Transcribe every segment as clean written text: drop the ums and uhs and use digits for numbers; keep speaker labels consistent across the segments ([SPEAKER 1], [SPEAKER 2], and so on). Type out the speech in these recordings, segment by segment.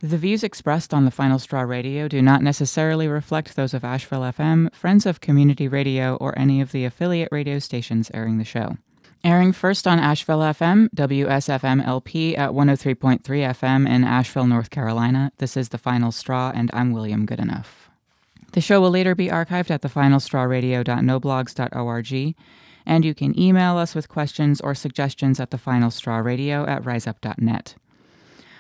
[SPEAKER 1] The views expressed on the Final Straw Radio do not necessarily reflect those of Asheville FM, Friends of Community Radio, or any of the affiliate radio stations airing the show. Airing first on Asheville FM, WSFM LP at 103.3 FM in Asheville, North Carolina. This is The Final Straw, and I'm William Goodenough. The show will later be archived at thefinalstrawradio.noblogs.org, and you can email us with questions or suggestions at thefinalstrawradio@riseup.net.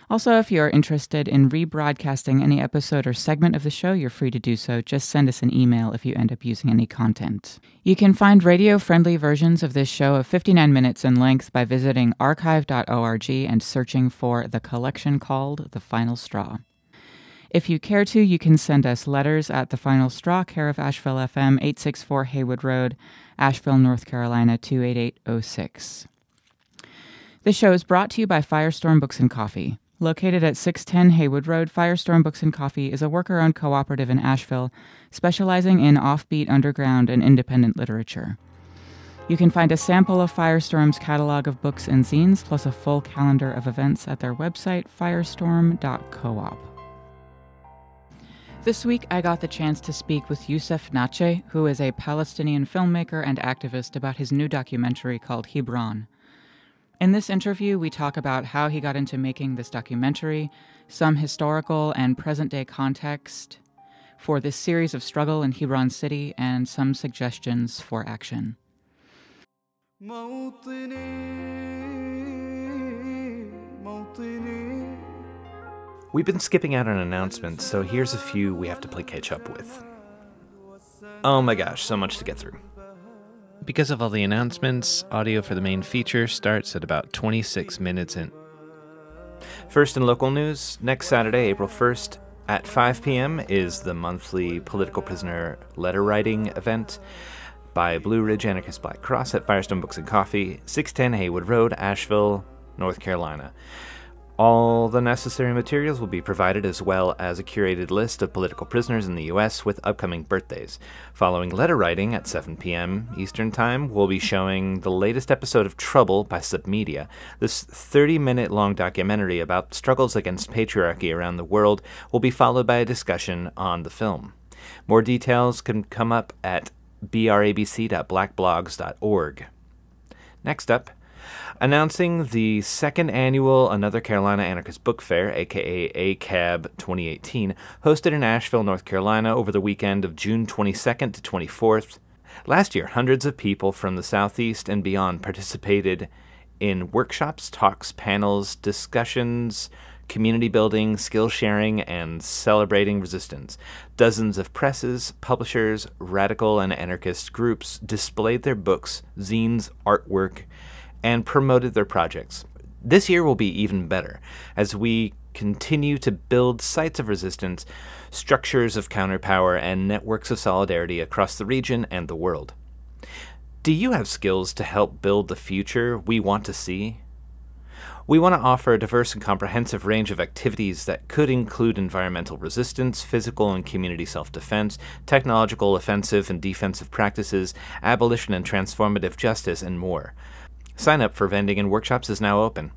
[SPEAKER 1] Also, if you're interested in rebroadcasting any episode or segment of the show, you're free to do so. Just send us an email if you end up using any content. You can find radio-friendly versions of this show of 59 minutes in length by visiting archive.org and searching for the collection called The Final Straw. If you care to, you can send us letters at The Final Straw, care of Asheville FM, 864 Haywood Rd, Asheville, North Carolina, 28806. This show is brought to you by Firestorm Books Coffee. Located at 610 Haywood Road, Firestorm Books Coffee is a worker-owned cooperative in Asheville, specializing in offbeat, underground, and independent literature. You can find a sample of Firestorm's catalog of books and zines, plus a full calendar of events at their website, firestorm.coop. This week, I got the chance to speak with Yousef Natsha, who is a Palestinian filmmaker and activist, about his new documentary called Hebron. In this interview, we talk about how he got into making this documentary, some historical and present-day context for this series of struggle in Hebron City, and some suggestions for action.
[SPEAKER 2] We've been skipping out on announcements, so here's a few we have to play catch-up with. Oh my gosh, so much to get through. Because of all the announcements, audio for the main feature starts at about 26 minutes in. First in local news, next Saturday, April 1st, at 5 p.m. is the monthly political prisoner letter writing event by Blue Ridge Anarchist Black Cross at Firestorm Books Coffee, 610 Haywood Road, Asheville, North Carolina. All the necessary materials will be provided, as well as a curated list of political prisoners in the U.S. with upcoming birthdays. Following letter writing at 7 p.m. Eastern Time, we'll be showing the latest episode of Trouble by Sub.media. This 30-minute-long documentary about struggles against patriarchy around the world will be followed by a discussion on the film. More details can come up at brabc.blackblogs.org. Next up, announcing the second annual Another Carolina Anarchist Book Fair, aka ACAB 2018, hosted in Asheville, North Carolina over the weekend of June 22nd to 24th. Last year, hundreds of people from the Southeast and beyond participated in workshops, talks, panels, discussions, community building, skill sharing, and celebrating resistance. Dozens of presses, publishers, radical and anarchist groups displayed their books, zines, artwork, and promoted their projects. This year will be even better, as we continue to build sites of resistance, structures of counterpower, and networks of solidarity across the region and the world. Do you have skills to help build the future we want to see? We want to offer a diverse and comprehensive range of activities that could include environmental resistance, physical and community self-defense, technological offensive and defensive practices, abolition and transformative justice, and more. Sign up for vending and workshops is now open.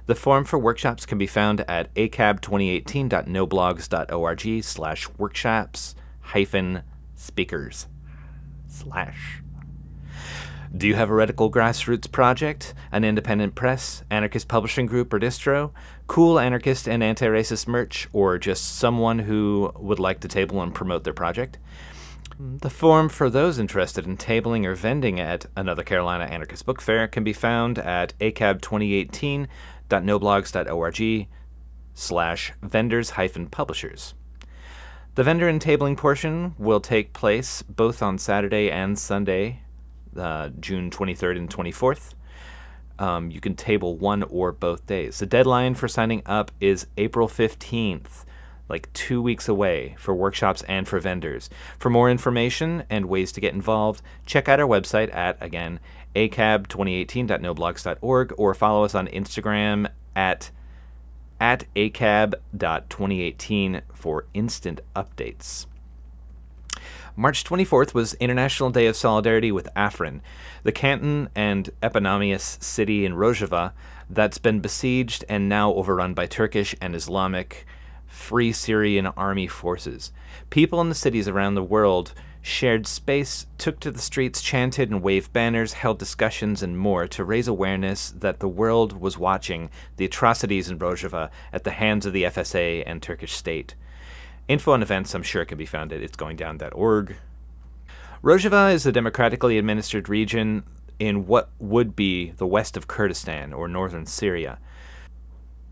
[SPEAKER 2] The form for workshops can be found at acab2018.noblogs.org/workshops-speakers/. Do you have a radical grassroots project, an independent press, anarchist publishing group or distro, cool anarchist and anti-racist merch, or just someone who would like to table and promote their project? The form for those interested in tabling or vending at Another Carolina Anarchist Book Fair can be found at acab2018.noblogs.org/vendors-publishers. The vendor and tabling portion will take place both on Saturday and Sunday, June 23rd and 24th. You can table one or both days. The deadline for signing up is April 15th. Like 2 weeks away, for workshops and for vendors. For more information and ways to get involved, check out our website at, again, acab2018.noblogs.org, or follow us on Instagram at acab.2018 for instant updates. March 24th was International Day of Solidarity with Afrin, the canton and eponymous city in Rojava that's been besieged and now overrun by Turkish and Islamic Free Syrian Army Forces. People in the cities around the world shared space, took to the streets, chanted and waved banners, held discussions and more to raise awareness that the world was watching the atrocities in Rojava at the hands of the FSA and Turkish state. Info and events, I'm sure, can be found at itsgoingdown.org. Rojava is a democratically administered region in what would be the west of Kurdistan, or northern Syria.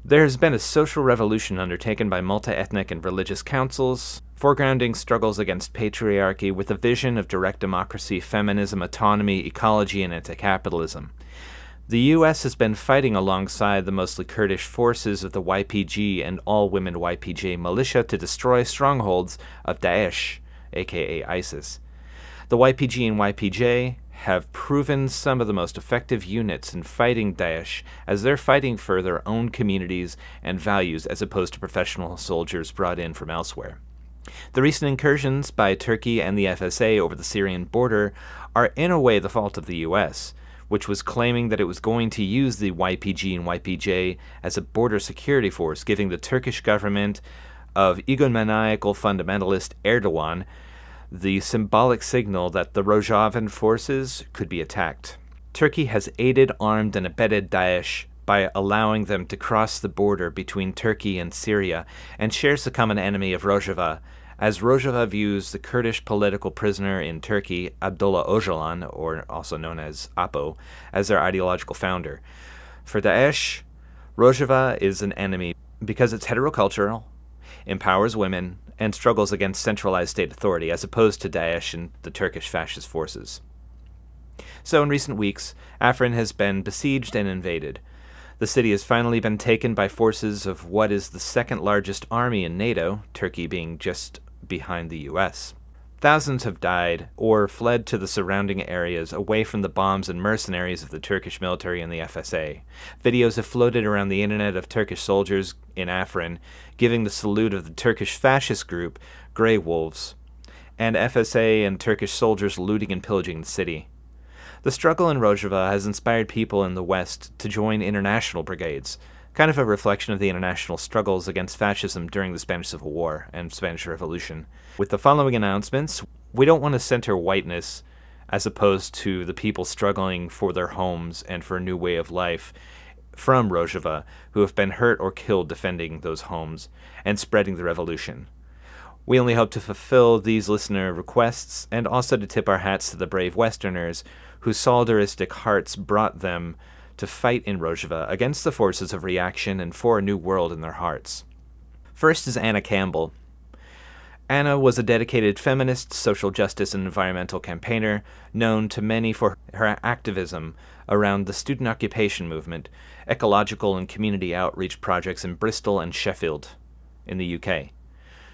[SPEAKER 2] There has been a social revolution undertaken by multi-ethnic and religious councils, foregrounding struggles against patriarchy with a vision of direct democracy, feminism, autonomy, ecology, and anti-capitalism. The U.S. has been fighting alongside the mostly Kurdish forces of the YPG and all-women YPJ militia to destroy strongholds of Daesh, aka ISIS. The YPG and YPJ have proven some of the most effective units in fighting Daesh, as they're fighting for their own communities and values as opposed to professional soldiers brought in from elsewhere. The recent incursions by Turkey and the FSA over the Syrian border are in a way the fault of the U.S., which was claiming that it was going to use the YPG and YPJ as a border security force, giving the Turkish government of egomaniacal fundamentalist Erdogan the symbolic signal that the Rojavan forces could be attacked. Turkey has aided, armed, and abetted Daesh by allowing them to cross the border between Turkey and Syria, and shares the common enemy of Rojava, as Rojava views the Kurdish political prisoner in Turkey, Abdullah Öcalan, or also known as Apo, as their ideological founder. For Daesh, Rojava is an enemy because it's heterocultural, empowers women, and struggles against centralized state authority, as opposed to Daesh and the Turkish fascist forces. So in recent weeks, Afrin has been besieged and invaded. The city has finally been taken by forces of what is the second largest army in NATO, Turkey being just behind the U.S. Thousands have died or fled to the surrounding areas away from the bombs and mercenaries of the Turkish military and the FSA. Videos have floated around the internet of Turkish soldiers in Afrin giving the salute of the Turkish fascist group Grey Wolves, and FSA and Turkish soldiers looting and pillaging the city. The struggle in Rojava has inspired people in the West to join international brigades, kind of a reflection of the international struggles against fascism during the Spanish Civil War and Spanish Revolution. With the following announcements, we don't want to center whiteness as opposed to the people struggling for their homes and for a new way of life from Rojava who have been hurt or killed defending those homes and spreading the revolution. We only hope to fulfill these listener requests and also to tip our hats to the brave Westerners whose solidaristic hearts brought them to fight in Rojava against the forces of reaction and for a new world in their hearts. First is Anna Campbell. Anna was a dedicated feminist, social justice, and environmental campaigner, known to many for her activism around the student occupation movement, ecological and community outreach projects in Bristol and Sheffield in the UK.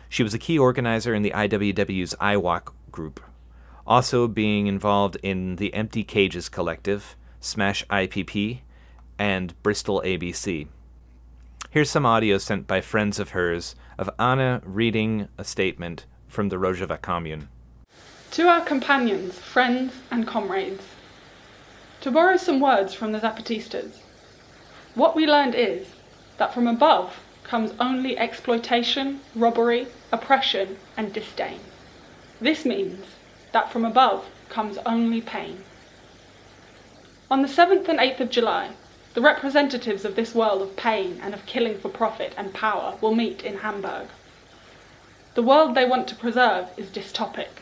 [SPEAKER 2] She was a key organizer in the IWW's IWOC group, also being involved in the Empty Cages Collective, Smash IPP, and Bristol ABC. Here's some audio sent by friends of hers of Anna reading a statement from the Rojava commune.
[SPEAKER 3] To our companions, friends, and comrades, to borrow some words from the Zapatistas, what we learned is that from above comes only exploitation, robbery, oppression, and disdain. This means that from above comes only pain. On the 7th and 8th of July, the representatives of this world of pain and of killing for profit and power will meet in Hamburg. The world they want to preserve is dystopic.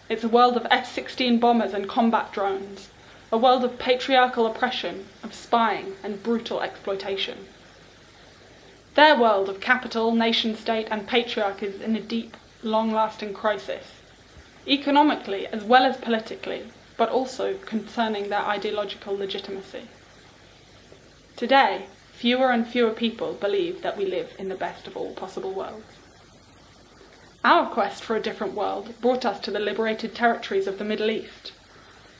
[SPEAKER 3] It's a world of F-16 bombers and combat drones, a world of patriarchal oppression, of spying and brutal exploitation. Their world of capital, nation-state and patriarchy is in a deep, long-lasting crisis, economically as well as politically, but also concerning their ideological legitimacy. Today, fewer and fewer people believe that we live in the best of all possible worlds. Our quest for a different world brought us to the liberated territories of the Middle East.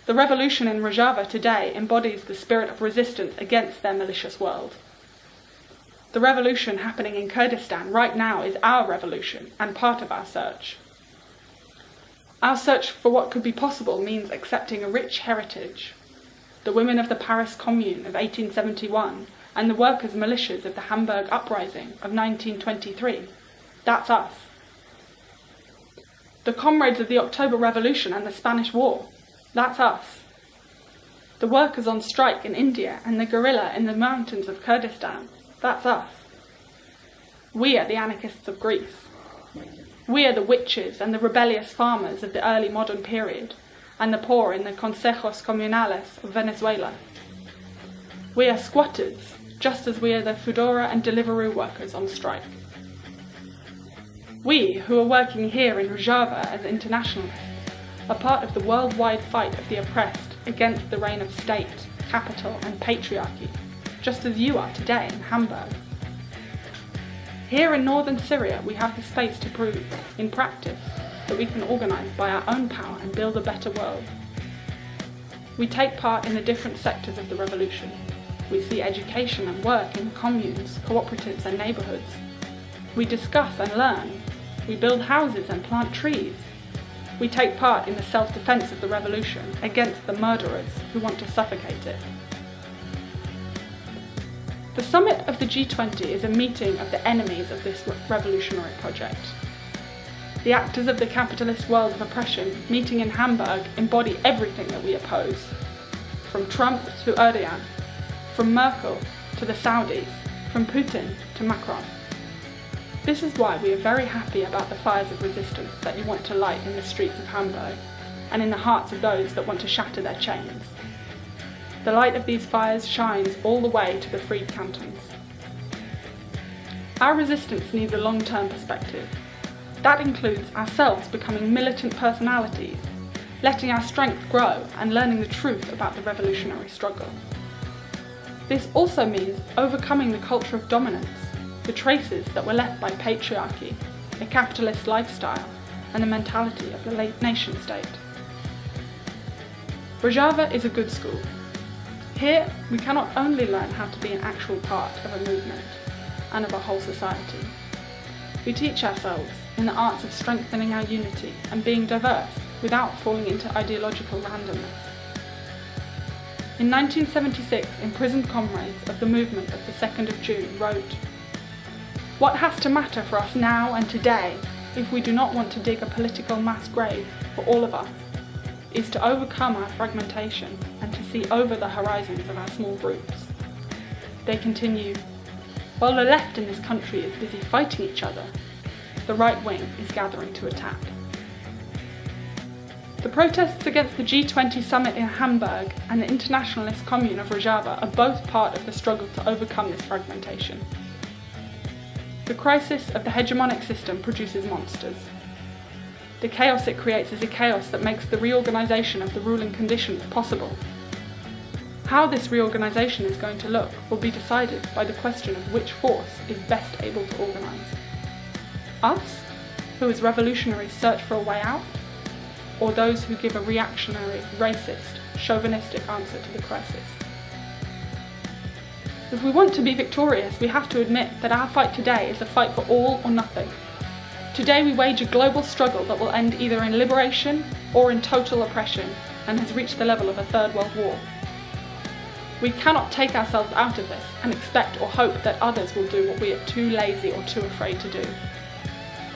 [SPEAKER 3] The revolution in Rojava today embodies the spirit of resistance against their malicious world. The revolution happening in Kurdistan right now is our revolution and part of our search. Our search for what could be possible means accepting a rich heritage. The women of the Paris Commune of 1871 and the workers' militias of the Hamburg Uprising of 1923. That's us. The comrades of the October Revolution and the Spanish War. That's us. The workers on strike in India and the guerrilla in the mountains of Kurdistan. That's us. We are the anarchists of Greece. We are the witches and the rebellious farmers of the early modern period, and the poor in the consejos comunales of Venezuela. We are squatters, just as we are the Foodora and Deliveroo workers on strike. We, who are working here in Rojava as internationalists, are part of the worldwide fight of the oppressed against the reign of state, capital and patriarchy, just as you are today in Hamburg. Here in northern Syria, we have the space to prove, in practice, that we can organise by our own power and build a better world. We take part in the different sectors of the revolution. We see education and work in communes, cooperatives and neighbourhoods. We discuss and learn. We build houses and plant trees. We take part in the self-defence of the revolution against the murderers who want to suffocate it. The summit of the G20 is a meeting of the enemies of this revolutionary project. The actors of the capitalist world of oppression meeting in Hamburg embody everything that we oppose, from Trump to Erdogan, from Merkel to the Saudis, from Putin to Macron. This is why we are very happy about the fires of resistance that you want to light in the streets of Hamburg, and in the hearts of those that want to shatter their chains. The light of these fires shines all the way to the freed cantons. Our resistance needs a long-term perspective. That includes ourselves becoming militant personalities, letting our strength grow and learning the truth about the revolutionary struggle. This also means overcoming the culture of dominance, the traces that were left by patriarchy, a capitalist lifestyle, and the mentality of the nation state. Rojava is a good school. Here, we cannot only learn how to be an actual part of a movement and of a whole society. We teach ourselves in the arts of strengthening our unity and being diverse without falling into ideological randomness. In 1976, imprisoned comrades of the movement of the 2nd of June wrote, "What has to matter for us now and today, if we do not want to dig a political mass grave for all of us, is to overcome our fragmentation and to see over the horizons of our small groups." They continue, "While the left in this country is busy fighting each other, the right wing is gathering to attack." The protests against the G20 summit in Hamburg and the internationalist commune of Rojava are both part of the struggle to overcome this fragmentation. The crisis of the hegemonic system produces monsters. The chaos it creates is a chaos that makes the reorganisation of the ruling conditions possible. How this reorganisation is going to look will be decided by the question of which force is best able to organise. Us, who as revolutionaries search for a way out, or those who give a reactionary, racist, chauvinistic answer to the crisis. If we want to be victorious, we have to admit that our fight today is a fight for all or nothing. Today we wage a global struggle that will end either in liberation or in total oppression and has reached the level of a Third World War. We cannot take ourselves out of this and expect or hope that others will do what we are too lazy or too afraid to do.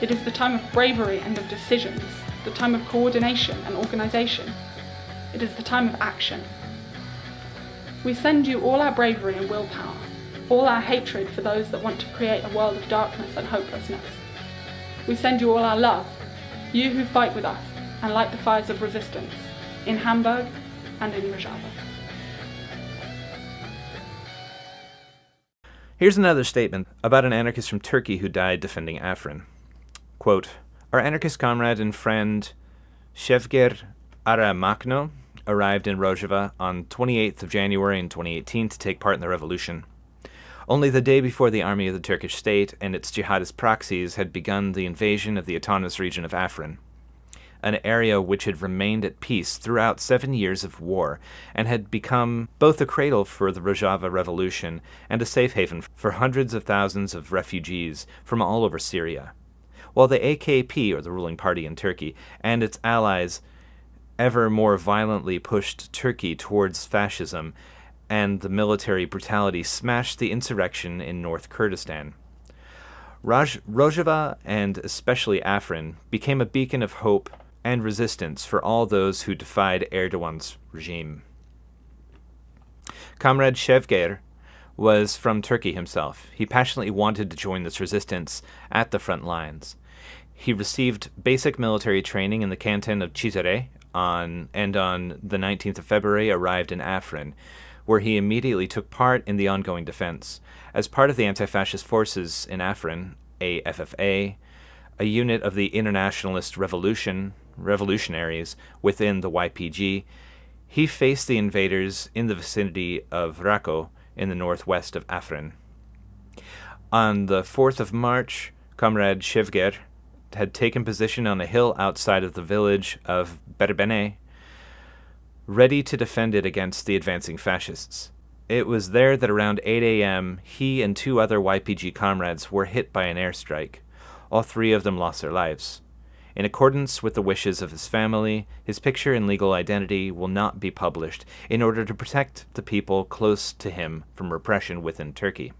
[SPEAKER 3] It is the time of bravery and of decisions, the time of coordination and organisation. It is the time of action. We send you all our bravery and willpower, all our hatred for those that want to create a world of darkness and hopelessness. We send you all our love, you who fight with us and light the fires of resistance, in Hamburg and in Rojava.
[SPEAKER 2] Here's another statement about an anarchist from Turkey who died defending Afrin. Quote, "Our anarchist comrade and friend Şevger Aramakno arrived in Rojava on 28th of January in 2018 to take part in the revolution. Only the day before the army of the Turkish state and its jihadist proxies had begun the invasion of the autonomous region of Afrin, an area which had remained at peace throughout 7 years of war and had become both a cradle for the Rojava revolution and a safe haven for hundreds of thousands of refugees from all over Syria. While the AKP, or the ruling party in Turkey, and its allies ever more violently pushed Turkey towards fascism, and the military brutality smashed the insurrection in North Kurdistan. Rojava, and especially Afrin, became a beacon of hope and resistance for all those who defied Erdogan's regime. Comrade Şevger was from Turkey himself. He passionately wanted to join this resistance at the front lines. He received basic military training in the canton of Cizre on the 19th of February arrived in Afrin, where he immediately took part in the ongoing defense. As part of the anti-fascist forces in Afrin, AFFA, a unit of the internationalist revolutionaries within the YPG, he faced the invaders in the vicinity of Raqqa in the northwest of Afrin. On the 4th of March, Comrade Şevger had taken position on a hill outside of the village of Berbene, ready to defend it against the advancing fascists. It was there that around 8 a.m. he and 2 other YPG comrades were hit by an airstrike. All 3 of them lost their lives. In accordance with the wishes of his family, his picture and legal identity will not be published in order to protect the people close to him from repression within Turkey.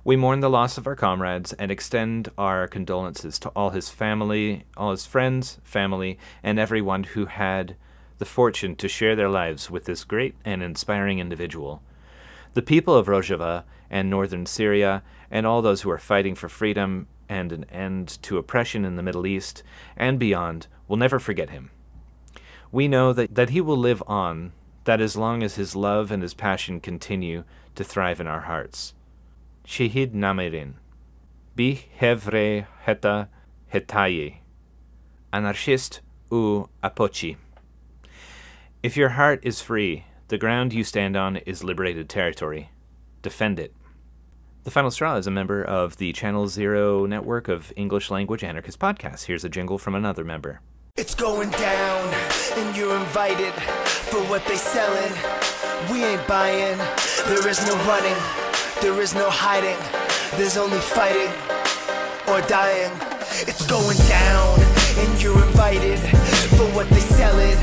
[SPEAKER 2] We mourn the loss of our comrades and extend our condolences to all his family, all his friends, family, and everyone who had the fortune to share their lives with this great and inspiring individual. The people of Rojava and northern Syria, and all those who are fighting for freedom and an end to oppression in the Middle East and beyond, will never forget him. We know that he will live on, that as long as his love and his passion continue to thrive in our hearts. Shehid Namirin, Bi Hevre Heta Hetaye, Anarchist U Apochi. If your heart is free, the ground you stand on is liberated territory. Defend it. The Final Straw is a member of the Channel Zero network of English-language anarchist podcasts. Here's a jingle from another member.
[SPEAKER 4] It's going down, and you're invited for what they selling. We ain't buying. There is no running. There is no hiding. There's only fighting or dying. It's going down, and you're invited for what they selling.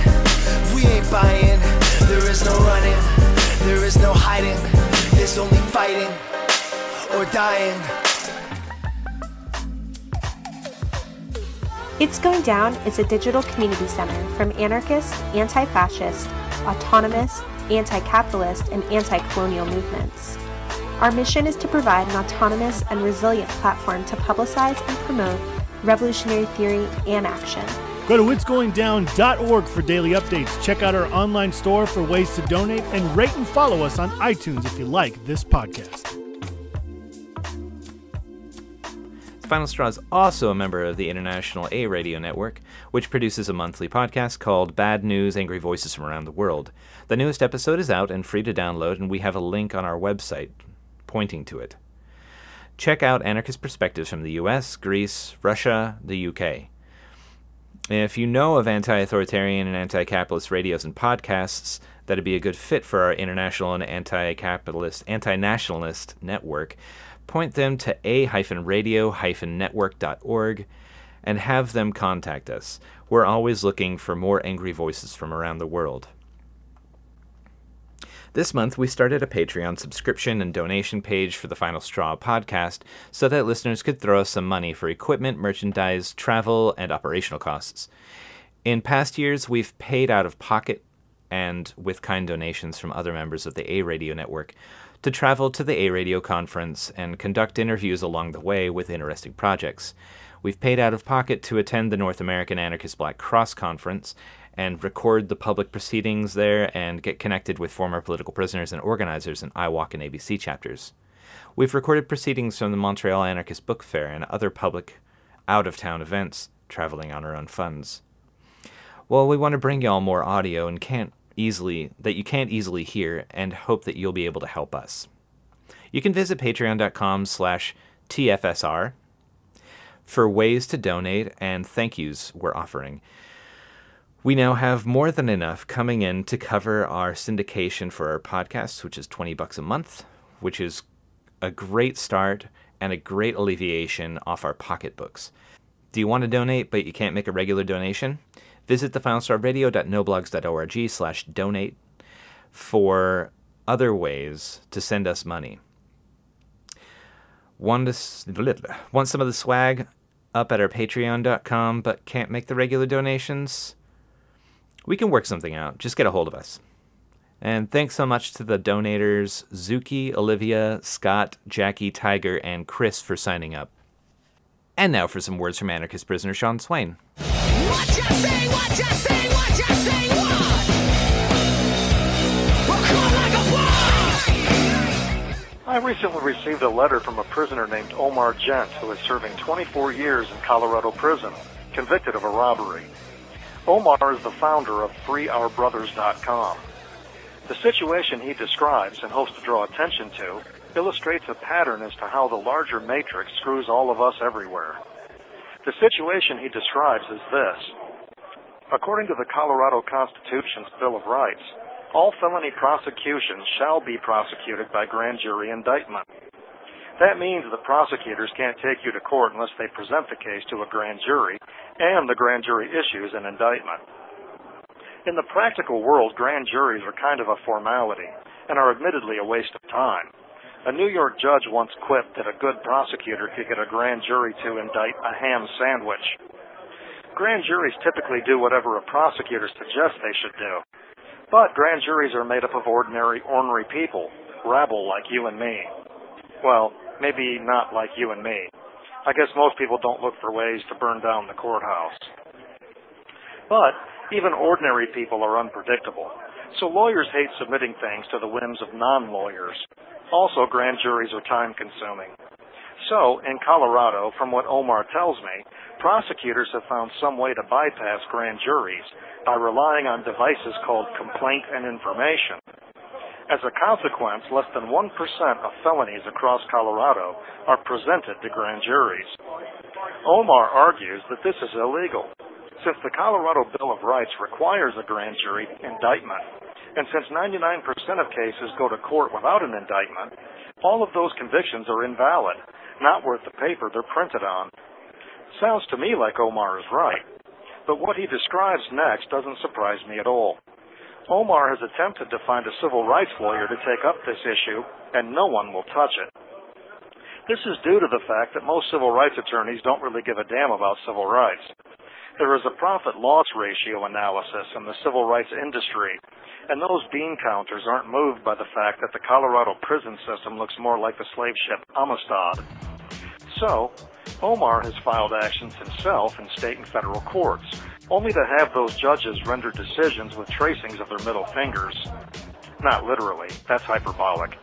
[SPEAKER 4] We ain't buying. There is no running. There is no hiding. There's only fighting or dying.
[SPEAKER 5] It's Going Down is a digital community center from anarchist, anti-fascist, autonomous, anti-capitalist, and anti-colonial movements. Our mission is to provide an autonomous and resilient platform to publicize and promote revolutionary theory and action.
[SPEAKER 6] Go to itsgoingdown.org for daily updates. Check out our online store for ways to donate, and rate and follow us on iTunes if you like this podcast.
[SPEAKER 2] Final Straw is also a member of the International A Radio Network, which produces a monthly podcast called Bad News, Angry Voices from Around the World. The newest episode is out and free to download, and we have a link on our website pointing to it. Check out anarchist perspectives from the US, Greece, Russia, the UK. If you know of anti-authoritarian and anti-capitalist radios and podcasts that'd be a good fit for our international and anti-capitalist, anti-nationalist network, point them to a-radio-network.org and have them contact us. We're always looking for more angry voices from around the world. This month, we started a Patreon subscription and donation page for the Final Straw podcast so that listeners could throw us some money for equipment, merchandise, travel, and operational costs. In past years, we've paid out of pocket and with kind donations from other members of the A Radio Network to travel to the A Radio conference and conduct interviews along the way with interesting projects. We've paid out of pocket to attend the North American Anarchist Black Cross Conference and record the public proceedings there and get connected with former political prisoners and organizers in IWAC and ABC chapters. We've recorded proceedings from the Montreal Anarchist Book Fair and other public out-of-town events, traveling on our own funds. Well, we want to bring y'all more audio and that you can't easily hear, and hope that you'll be able to help us. You can visit patreon.com/TFSR for ways to donate and thank yous we're offering. We now have more than enough coming in to cover our syndication for our podcasts, which is $20 a month, which is a great start and a great alleviation off our pocketbooks. Do you want to donate, but you can't make a regular donation? Visit thefinalstarradio.noblogs.org/donate. for other ways to send us money. Want some of the swag up at our patreon.com but can't make the regular donations? We can work something out. Just get a hold of us. And thanks so much to the donators Zuki, Olivia, Scott, Jackie, Tiger, and Chris for signing up. And now for some words from anarchist prisoner Sean Swain.
[SPEAKER 7] What you say, what you say, what you say, what? We'll call like a what?
[SPEAKER 8] I recently received a letter from a prisoner named Omar Gent, who is serving 24 years in Colorado prison, convicted of a robbery. Omar is the founder of FreeOurBrothers.com. The situation he describes and hopes to draw attention to illustrates a pattern as to how the larger matrix screws all of us everywhere. The situation he describes is this. According to the Colorado Constitution's Bill of Rights, all felony prosecutions shall be prosecuted by grand jury indictment. That means the prosecutors can't take you to court unless they present the case to a grand jury, and the grand jury issues an indictment. In the practical world, grand juries are kind of a formality, and are admittedly a waste of time. A New York judge once quipped that a good prosecutor could get a grand jury to indict a ham sandwich. Grand juries typically do whatever a prosecutor suggests they should do. But grand juries are made up of ordinary, ornery people, rabble like you and me. Well, maybe not like you and me. I guess most people don't look for ways to burn down the courthouse. But even ordinary people are unpredictable, so lawyers hate submitting things to the whims of non-lawyers. Also, grand juries are time-consuming. So, in Colorado, from what Omar tells me, prosecutors have found some way to bypass grand juries by relying on devices called complaint and information. As a consequence, less than 1% of felonies across Colorado are presented to grand juries. Omar argues that this is illegal, since the Colorado Bill of Rights requires a grand jury indictment, and since 99% of cases go to court without an indictment, all of those convictions are invalid, not worth the paper they're printed on. Sounds to me like Omar is right, but what he describes next doesn't surprise me at all. Omar has attempted to find a civil rights lawyer to take up this issue, and no one will touch it. This is due to the fact that most civil rights attorneys don't really give a damn about civil rights. There is a profit-loss ratio analysis in the civil rights industry, and those bean counters aren't moved by the fact that the Colorado prison system looks more like the slave ship Amistad. So, Omar has filed actions himself in state and federal courts, only to have those judges render decisions with tracings of their middle fingers. Not literally, that's hyperbolic.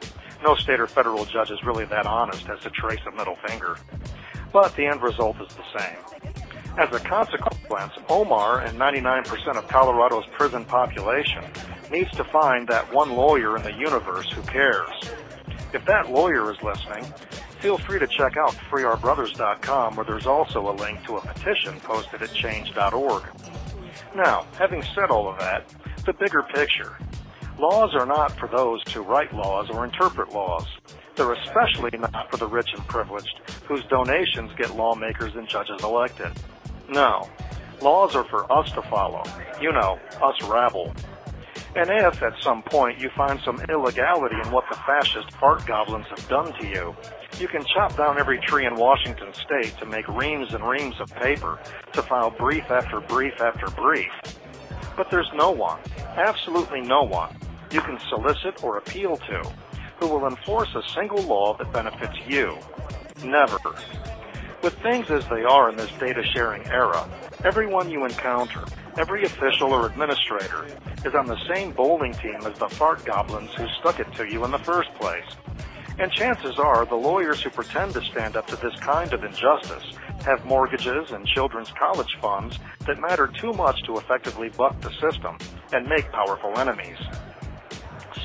[SPEAKER 8] No state or federal judge is really that honest as to trace a middle finger. But the end result is the same. As a consequence, Omar and 99% of Colorado's prison population needs to find that one lawyer in the universe who cares. If that lawyer is listening, feel free to check out FreeOurBrothers.com, where there's also a link to a petition posted at change.org. Now, having said all of that, the bigger picture. Laws are not for those who write laws or interpret laws. They're especially not for the rich and privileged, whose donations get lawmakers and judges elected. No, laws are for us to follow. You know, us rabble. And if, at some point, you find some illegality in what the fascist fart goblins have done to you, you can chop down every tree in Washington state to make reams and reams of paper to file brief after brief after brief. But there's no one, absolutely no one, you can solicit or appeal to who will enforce a single law that benefits you. Never. With things as they are in this data-sharing era, everyone you encounter, every official or administrator, is on the same bowling team as the fart goblins who stuck it to you in the first place. And chances are the lawyers who pretend to stand up to this kind of injustice have mortgages and children's college funds that matter too much to effectively buck the system and make powerful enemies.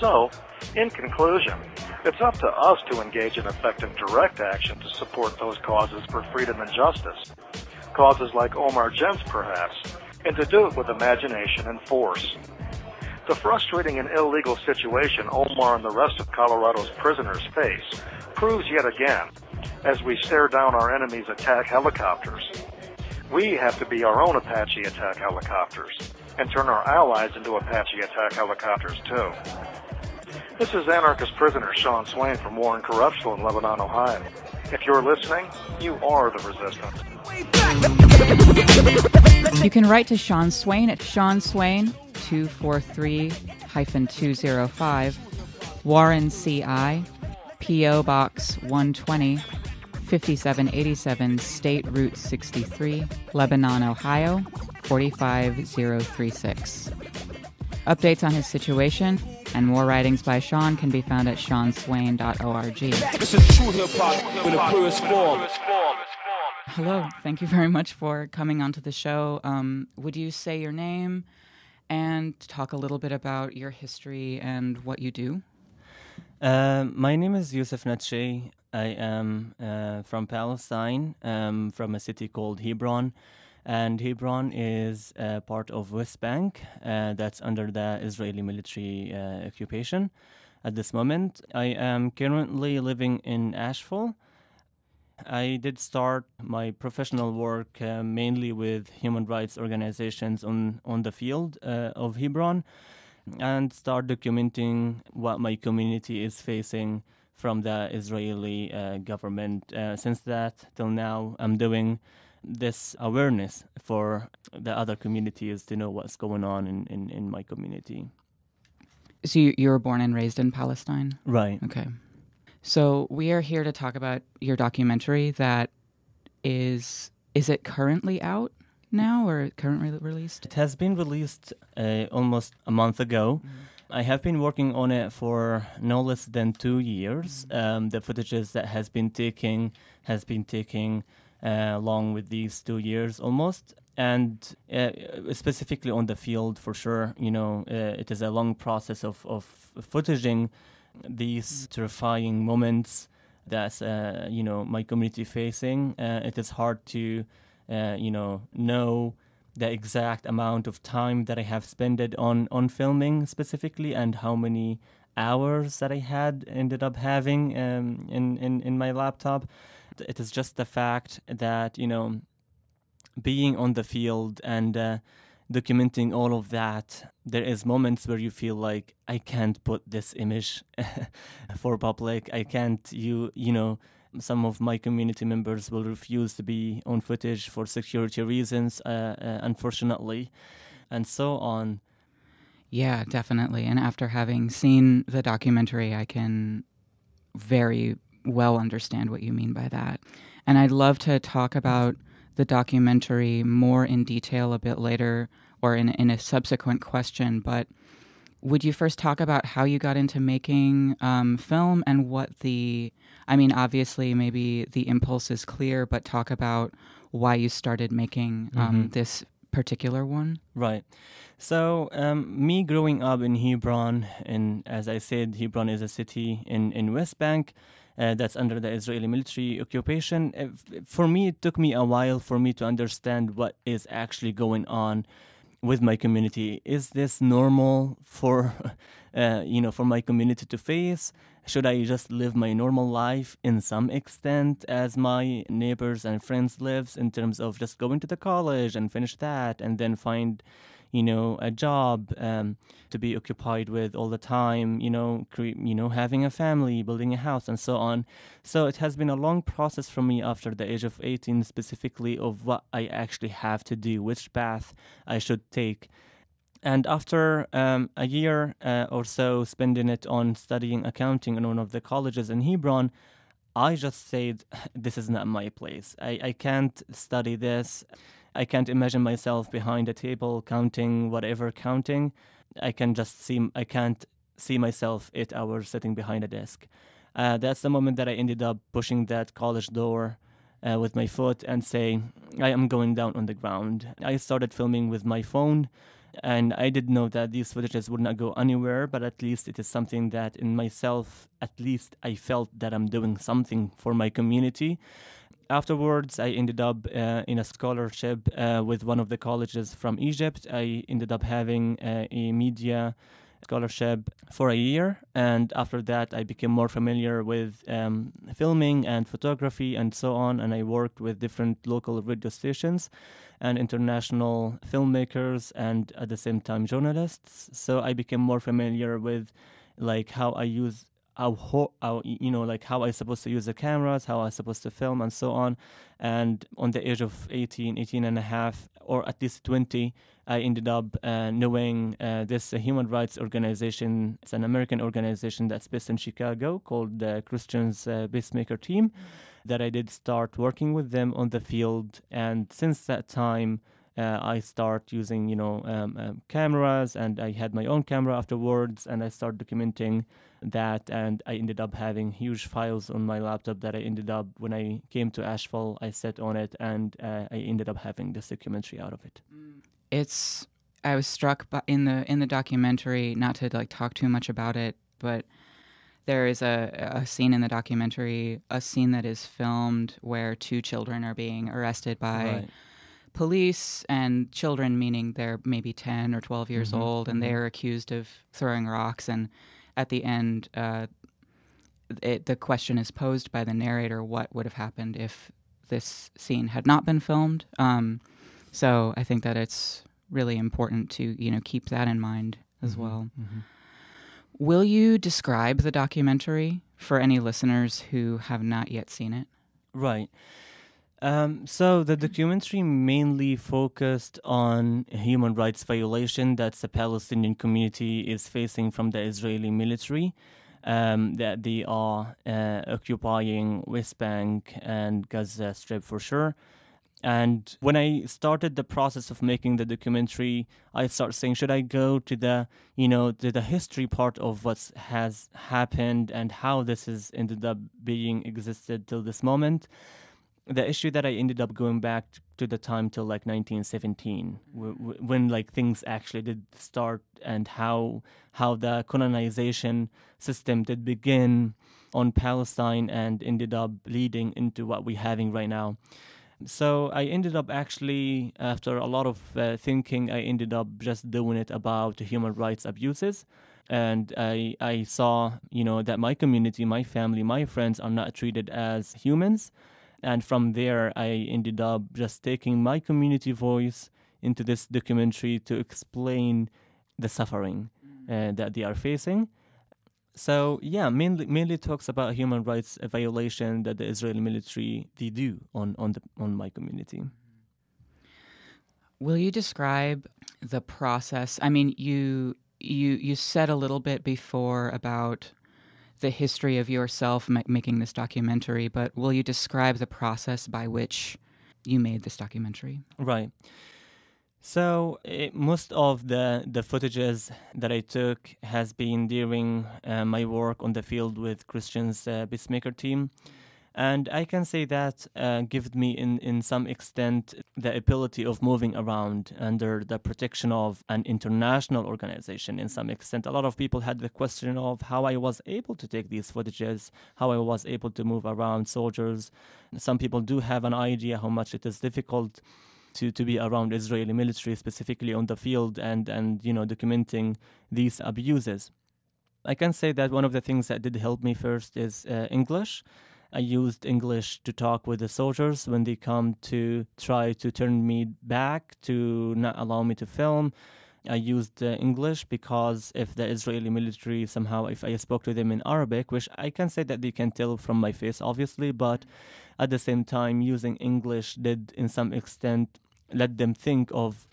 [SPEAKER 8] So, in conclusion, it's up to us to engage in effective direct action to support those causes for freedom and justice, causes like Omar Gent's perhaps, and to do it with imagination and force. The frustrating and illegal situation Omar and the rest of Colorado's prisoners face proves yet again, as we stare down our enemies' attack helicopters. We have to be our own Apache attack helicopters, and turn our allies into Apache attack helicopters too. This is anarchist prisoner Sean Swain from War and Corruption in Lebanon, Ohio. If you're listening, you are the resistance.
[SPEAKER 1] You can write to Sean Swain at Sean Swain 243-205 Warren CI P.O. Box 120 5787 State Route 63 Lebanon, Ohio 45036. Updates on his situation and more writings by Sean can be found at seanswain.org.
[SPEAKER 9] This is true hip-hop in the purest form.
[SPEAKER 1] Hello, thank you very much for coming onto the show. Would you say your name and talk a little bit about your history and what you do?
[SPEAKER 10] My name is Yousef Natsha. I am from Palestine, from a city called Hebron. And Hebron is part of West Bank that's under the Israeli military occupation at this moment. I am currently living in Asheville. I did start my professional work mainly with human rights organizations on the field of Hebron and start documenting what my community is facing from the Israeli government. Since that till now, I'm doing this awareness for the other communities to know what's going on in my community.
[SPEAKER 1] So you were born and raised in Palestine?
[SPEAKER 10] Right.
[SPEAKER 1] Okay. So we are here to talk about your documentary that is it currently out now or currently released?
[SPEAKER 10] It has been released almost a month ago. Mm-hmm. I have been working on it for no less than 2 years. Mm-hmm. The footages that has been taking along with these 2 years almost. And specifically on the field, for sure, it is a long process of footaging these terrifying moments that, my community facing. It is hard to, know the exact amount of time that I have spent on filming specifically and how many hours that I had ended up having in my laptop. It is just the fact that, being on the field and documenting all of that, there is moments where you feel like, I can't put this image for public. I can't, some of my community members will refuse to be on footage for security reasons, unfortunately, and so on.
[SPEAKER 1] Yeah, definitely. And after having seen the documentary, I can very well understand what you mean by that. And I'd love to talk about the documentary more in detail a bit later or in a subsequent question, but would you first talk about how you got into making film and what obviously maybe the impulse is clear, but talk about why you started making this particular one?
[SPEAKER 10] Right. So me growing up in Hebron, and as I said, Hebron is a city in West Bank, that's under the Israeli military occupation. For me, it took me a while for me to understand what is actually going on with my community. Is this normal for, for my community to face? Should I just live my normal life in some extent as my neighbors and friends lives, in terms of just going to the college and finish that and then find, a job to be occupied with all the time, having a family, building a house, and so on. So it has been a long process for me after the age of 18, specifically of what I actually have to do, which path I should take. And after a year or so spending it on studying accounting in one of the colleges in Hebron, I just said, this is not my place. I can't study this. I can't imagine myself behind a table counting whatever counting. I can't see myself 8 hours sitting behind a desk. That's the moment that I ended up pushing that college door with my foot and saying, I am going down on the ground. I started filming with my phone, and I did know that these footages would not go anywhere, but at least it is something that in myself, at least I felt that I'm doing something for my community. Afterwards, I ended up in a scholarship with one of the colleges from Egypt. I ended up having a media scholarship for a year, and after that I became more familiar with filming and photography and so on, and I worked with different local radio stations and international filmmakers and at the same time journalists. So I became more familiar with like how I use like how I supposed to use the cameras, how I supposed to film, and so on. And on the age of 18 and a half, or at least 20, I ended up knowing this human rights organization. It's an American organization that's based in Chicago called the Christians Peacemaker Team, that I did start working with them on the field. And since that time, I start using, cameras, and I had my own camera afterwards, and I start documenting that, and I ended up having huge files on my laptop that I ended up, when I came to Asheville, I sat on it, and I ended up having this documentary out of it.
[SPEAKER 1] I was struck by in the documentary, not to like talk too much about it, but there is a scene in the documentary, a scene that is filmed where two children are being arrested by police, and children meaning they're maybe 10 or 12 years old, and they're accused of throwing rocks. And at the end, the question is posed by the narrator, what would have happened if this scene had not been filmed? So I think that it's really important to, keep that in mind as well. Will you describe the documentary for any listeners who have not yet seen it?
[SPEAKER 10] Right. So the documentary mainly focused on human rights violation that the Palestinian community is facing from the Israeli military, that they are occupying West Bank and Gaza Strip for sure. And when I started the process of making the documentary, I started saying, should I go to the history part of what has happened and how this has ended up being existed till this moment? The issue that I ended up going back to the time till like 1917, when like things actually did start, and how the colonization system did begin on Palestine and ended up leading into what we're having right now. So I ended up actually, after a lot of thinking, I ended up just doing it about human rights abuses. And I saw, that my community, my family, my friends are not treated as humans. And from there, I ended up just taking my community voice into this documentary to explain the suffering that they are facing. So yeah, mainly talks about human rights violation that the Israeli military they do on my community.
[SPEAKER 1] Will you describe the process? I mean, you said a little bit before about the history of yourself making this documentary, but will you describe the process by which you made this documentary?
[SPEAKER 10] Right. So most of the footages that I took has been during my work on the field with Christian's Peacemaker team. And I can say that gives me in some extent the ability of moving around under the protection of an international organization in some extent. A lot of people had the question of how I was able to take these footages, how I was able to move around soldiers. Some people do have an idea how much it is difficult to be around Israeli military, specifically on the field and documenting these abuses. I can say that one of the things that did help me first is English. I used English to talk with the soldiers when they come to try to turn me back, to not allow me to film. I used English because if the Israeli military somehow, if I spoke to them in Arabic, which I can say that they can tell from my face, obviously, but at the same time, using English did, in some extent, let them think of,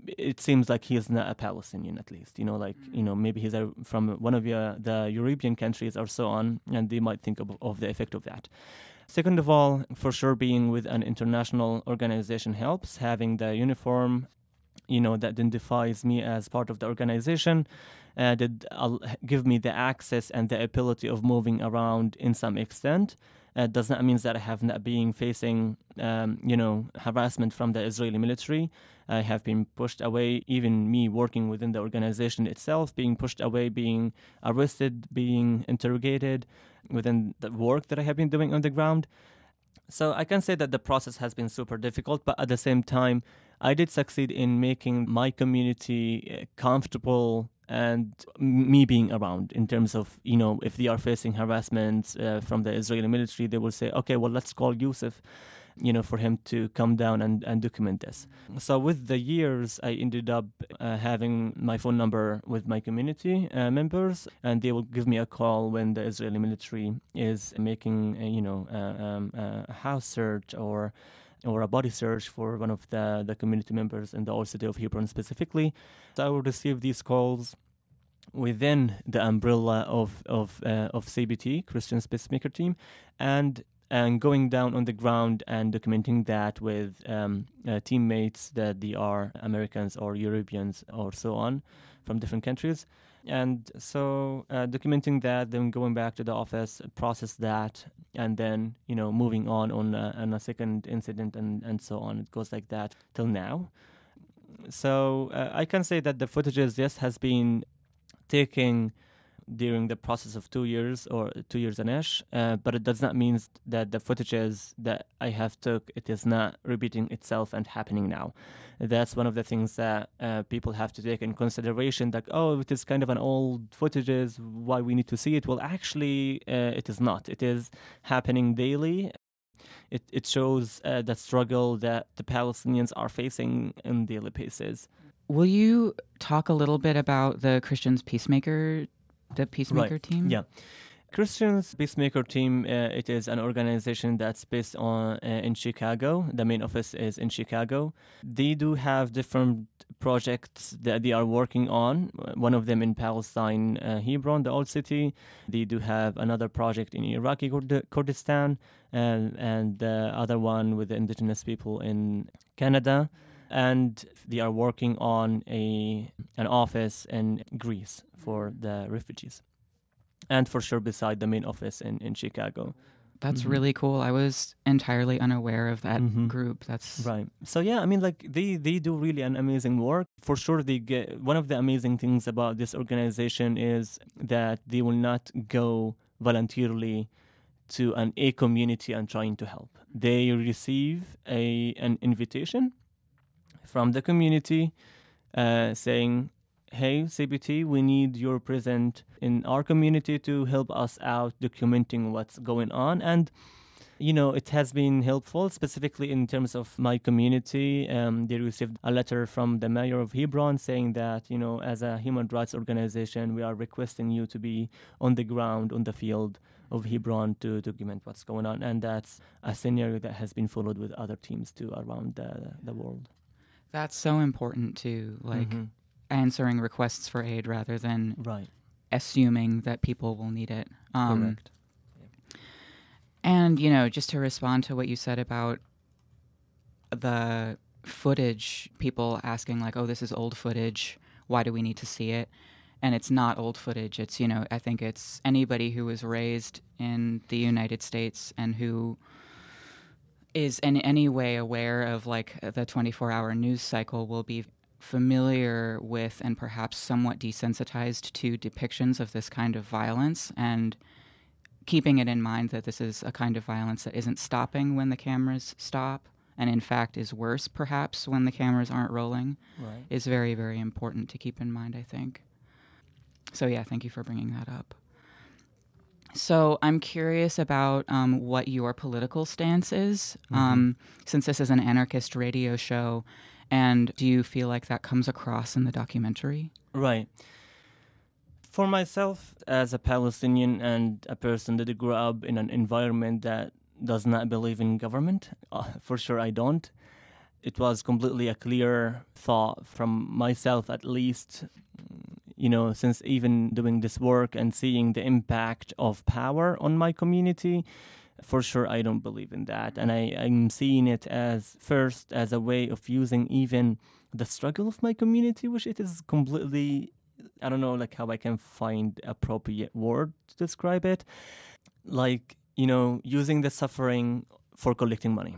[SPEAKER 10] it seems like he is not a Palestinian, at least, maybe he's from one of the European countries or so on, and they might think of the effect of that. Second of all, for sure, being with an international organization helps. Having the uniform, that identifies me as part of the organization, did give me the access and the ability of moving around in some extent. Does not mean that I have not been facing, harassment from the Israeli military. I have been pushed away, even me working within the organization itself, being pushed away, being arrested, being interrogated within the work that I have been doing on the ground. So I can say that the process has been super difficult, but at the same time, I did succeed in making my community comfortable and me being around in terms of, if they are facing harassment from the Israeli military, they will say, okay, well, let's call Yousef for him to come down and document this. So with the years, I ended up having my phone number with my community members, and they will give me a call when the Israeli military is making, a house search or a body search for one of the community members in the old city of Hebron specifically. So I will receive these calls within the umbrella of CBT, Christian Peacemaker Team, and going down on the ground and documenting that with teammates that they are Americans or Europeans or so on from different countries. And so documenting that, then going back to the office, process that, and then, moving on a second incident and so on. It goes like that till now. So I can say that the footages, yes, has been taken during the process of 2 years or 2 years and ish, but it does not mean that the footages that I have took, it is not repeating itself and happening now. That's one of the things that people have to take in consideration, that, it is kind of an old footages, why we need to see it. Well, actually, it is not. It is happening daily. It shows the struggle that the Palestinians are facing on daily basis.
[SPEAKER 1] Will you talk a little bit about the Peacemaker team?
[SPEAKER 10] Yeah. Christians Peacemaker Team, it is an organization that's based in Chicago. The main office is in Chicago. They do have different projects that they are working on. One of them in Palestine, Hebron, the old city. They do have another project in Iraqi Kurdistan, and the other one with the indigenous people in Canada. And they are working on an office in Greece for the refugees. And for sure beside the main office in Chicago.
[SPEAKER 1] That's really cool. I was entirely unaware of that group. That's
[SPEAKER 10] right. So yeah, I mean, like they do really an amazing work. For sure, one of the amazing things about this organization is that they will not go voluntarily to a community and trying to help. They receive an invitation from the community saying, hey, CBT, we need your presence in our community to help us out documenting what's going on. And, it has been helpful, specifically in terms of my community. They received a letter from the mayor of Hebron saying that, as a human rights organization, we are requesting you to be on the ground, on the field of Hebron to document what's going on. And that's a scenario that has been followed with other teams too around the world.
[SPEAKER 1] That's so important to answering requests for aid rather than assuming that people will need it.
[SPEAKER 10] Correct.
[SPEAKER 1] And, just to respond to what you said about the footage, people asking like, this is old footage. Why do we need to see it? And it's not old footage. It's, I think it's anybody who was raised in the United States and who is in any way aware of like the 24-hour news cycle will be familiar with and perhaps somewhat desensitized to depictions of this kind of violence, and keeping it in mind that this is a kind of violence that isn't stopping when the cameras stop, and in fact is worse perhaps when the cameras aren't rolling, is very, very important to keep in mind, I think. So yeah, thank you for bringing that up. So I'm curious about what your political stance is, since this is an anarchist radio show, and do you feel like that comes across in the documentary?
[SPEAKER 10] Right. For myself, as a Palestinian and a person that grew up in an environment that does not believe in government, for sure I don't. It was completely a clear thought from myself, at least, since even doing this work and seeing the impact of power on my community, for sure I don't believe in that. And I'm seeing it as a way of using even the struggle of my community, which it is completely, I don't know, like how I can find appropriate word to describe it. Like, using the suffering for collecting money.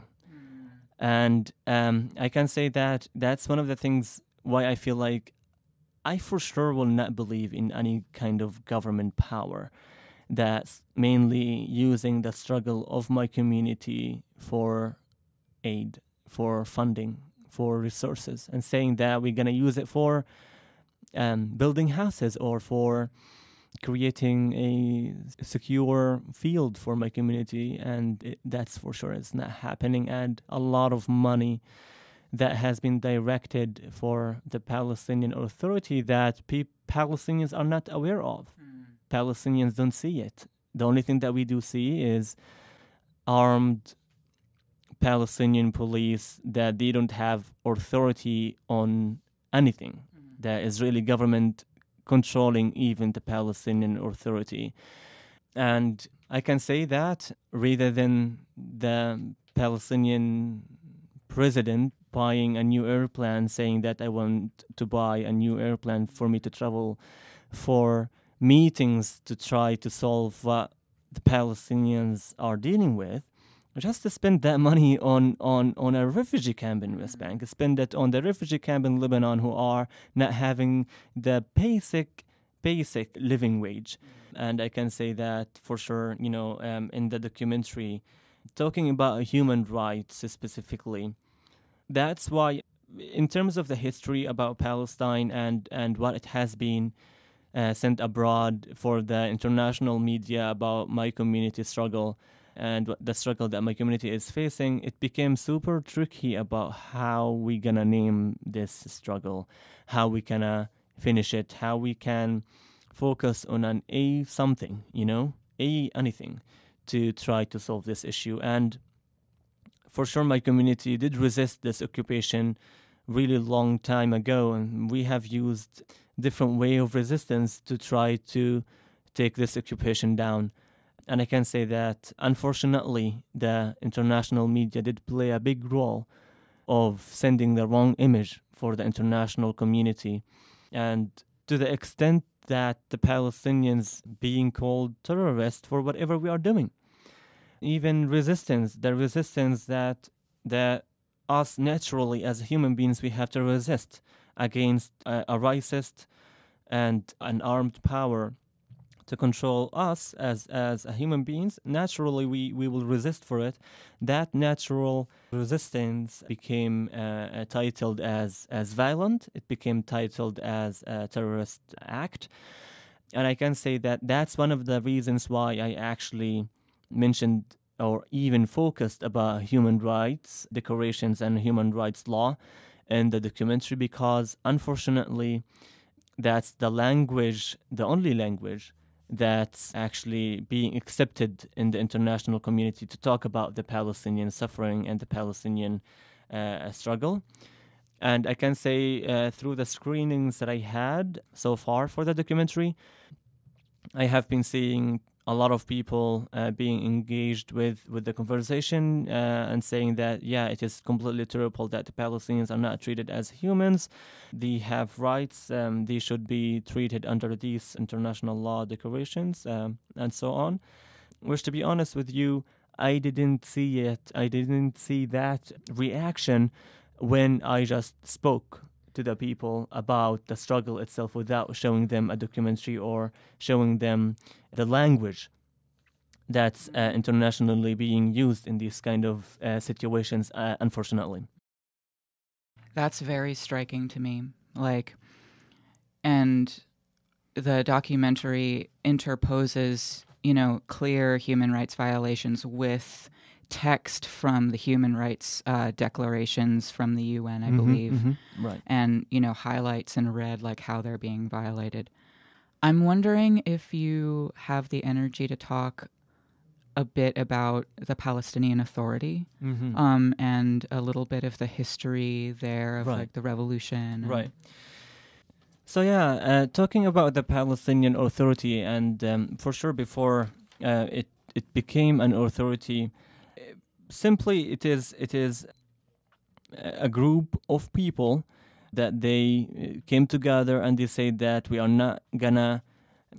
[SPEAKER 10] And I can say that that's one of the things why I feel like I for sure will not believe in any kind of government power that's mainly using the struggle of my community for aid, for funding, for resources, and saying that we're going to use it for building houses or for creating a secure field for my community, and that's for sure it's not happening. And a lot of money that has been directed for the Palestinian Authority that Palestinians are not aware of. Palestinians don't see it. The only thing that we do see is armed Palestinian police that they don't have authority on anything. The Israeli government controlling even the Palestinian Authority. And I can say that rather than the Palestinian president buying a new airplane, saying that I want to buy a new airplane for me to travel for meetings to try to solve what the Palestinians are dealing with, just to spend that money on a refugee camp in West Bank, spend it on the refugee camp in Lebanon who are not having the basic living wage. And I can say that for sure, in the documentary, talking about human rights specifically, that's why in terms of the history about Palestine and what it has been sent abroad for the international media about my community struggle, and the struggle that my community is facing, it became super tricky about how we gonna name this struggle, how we gonna finish it, how we can focus on an something, anything to try to solve this issue. And for sure my community did resist this occupation really long time ago, and we have used different way of resistance to try to take this occupation down. And I can say that, unfortunately, the international media did play a big role of sending the wrong image for the international community. And to the extent that the Palestinians being called terrorists for whatever we are doing. Even the resistance that us naturally as human beings we have to resist against a racist and an armed power to control us as human beings. Naturally we will resist for it. That natural resistance became titled as violent. It became titled as a terrorist act. And I can say that that's one of the reasons why I actually mentioned or even focused about human rights declarations and human rights law in the documentary, because unfortunately that's the only language that's actually being accepted in the international community to talk about the Palestinian suffering and the Palestinian struggle. And I can say through the screenings that I had so far for the documentary, I have been seeing a lot of people being engaged with the conversation and saying that, yeah, it is completely terrible that the Palestinians are not treated as humans. They have rights. They should be treated under these international law declarations and so on. Which, to be honest with you, I didn't see it. I didn't see that reaction when I just spoke to the people about the struggle itself without showing them a documentary or showing them the language that's internationally being used in these kind of situations, unfortunately.
[SPEAKER 1] That's very striking to me. And the documentary interposes, clear human rights violations with text from the human rights declarations from the UN, I believe.
[SPEAKER 10] Right.
[SPEAKER 1] And, highlights in red, how they're being violated. I'm wondering if you have the energy to talk a bit about the Palestinian Authority and a little bit of the history there of the revolution.
[SPEAKER 10] Right. So yeah, talking about the Palestinian Authority, and for sure before it became an authority, simply it is a group of people that they came together and they say that we are not gonna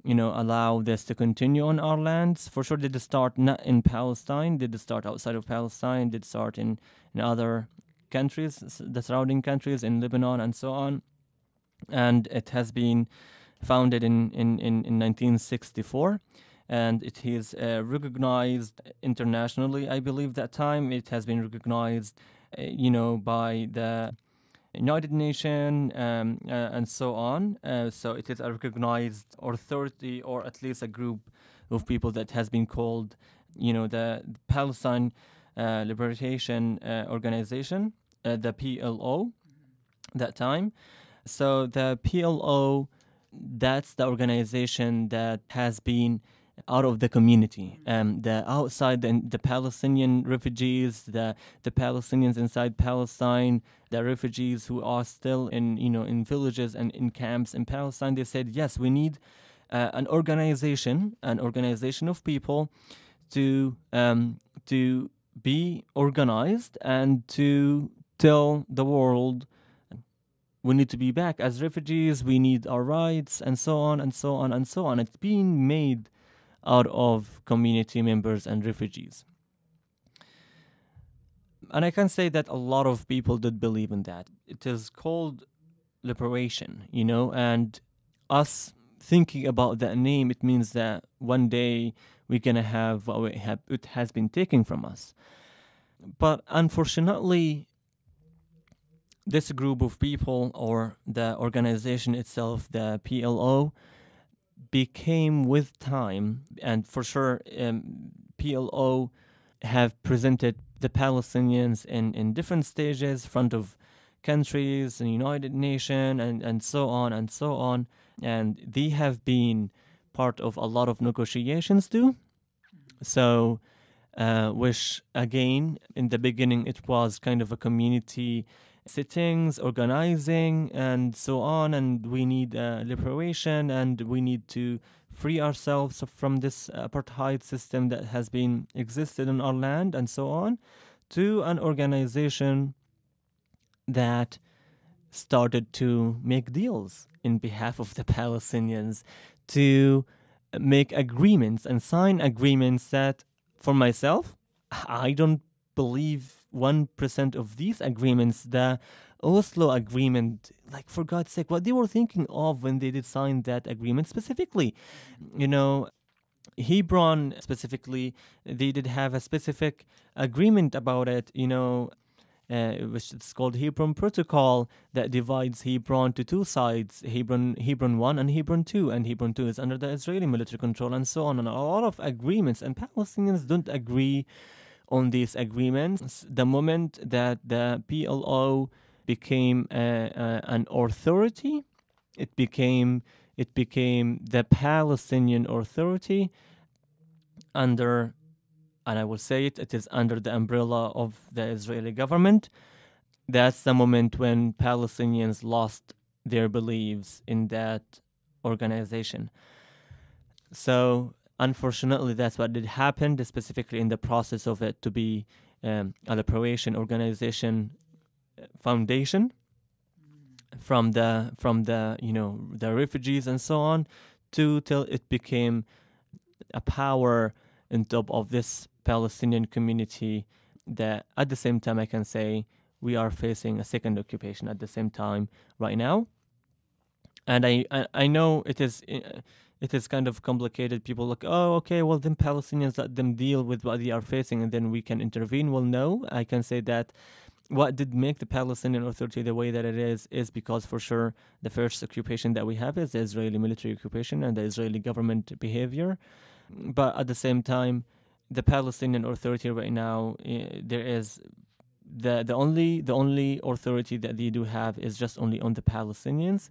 [SPEAKER 10] allow this to continue on our lands. For sure, did start not in Palestine, did start outside of Palestine, did start in other countries, the surrounding countries, in Lebanon and so on. And it has been founded in 1964. And it is recognized internationally. I believe that time it has been recognized, by the United Nations and so on. So it is a recognized authority, or at least a group of people that has been called, the Palestine Liberation Organization, the PLO, that time. So the PLO, that's the organization that has been out of the community. The outside, the Palestinian refugees, the Palestinians inside Palestine, the refugees who are still in villages and in camps in Palestine, they said, yes, we need an organization of people to be organized and to tell the world we need to be back as refugees, we need our rights, and so on and so on and so on. It's being made out of community members and refugees. And I can say that a lot of people did believe in that. It is called liberation, and us thinking about that name, it means that one day we're going to have what it has been taken from us. But unfortunately, this group of people, or the organization itself, the PLO, became with time, and for sure PLO have presented the Palestinians in different stages, front of countries and United Nations and so on, and they have been part of a lot of negotiations too. So which again, in the beginning, it was kind of a community sittings, organizing, and so on, and we need liberation, and we need to free ourselves from this apartheid system that has been existed in our land, and so on, to an organization that started to make deals in behalf of the Palestinians, to make agreements and sign agreements that, for myself, I don't believe 1% of these agreements, the Oslo agreement, like, for God's sake, what they were thinking of when they did sign that agreement specifically. Hebron specifically, they did have a specific agreement about it, which is called Hebron Protocol, that divides Hebron to two sides, Hebron 1 and Hebron 2, and Hebron 2 is under the Israeli military control, and so on, and a lot of agreements, and Palestinians don't agree on these agreements. The moment that the PLO became an authority, it became the Palestinian Authority under, and I will say it is under the umbrella of the Israeli government. That's the moment when Palestinians lost their beliefs in that organization. So unfortunately, that's what did happen, specifically in the process of it to be a liberation organization foundation from the the refugees and so on, till it became a power on top of this Palestinian community. That at the same time, I can say we are facing a second occupation at the same time right now, and I know it is kind of complicated. People look, oh, okay, well, then Palestinians, let them deal with what they are facing, and then we can intervene. Well, no, I can say that what did make the Palestinian Authority the way that it is because, for sure, the first occupation that we have is the Israeli military occupation and the Israeli government behavior. But at the same time, the Palestinian Authority right now, there is the only authority that they do have is just only on the Palestinians.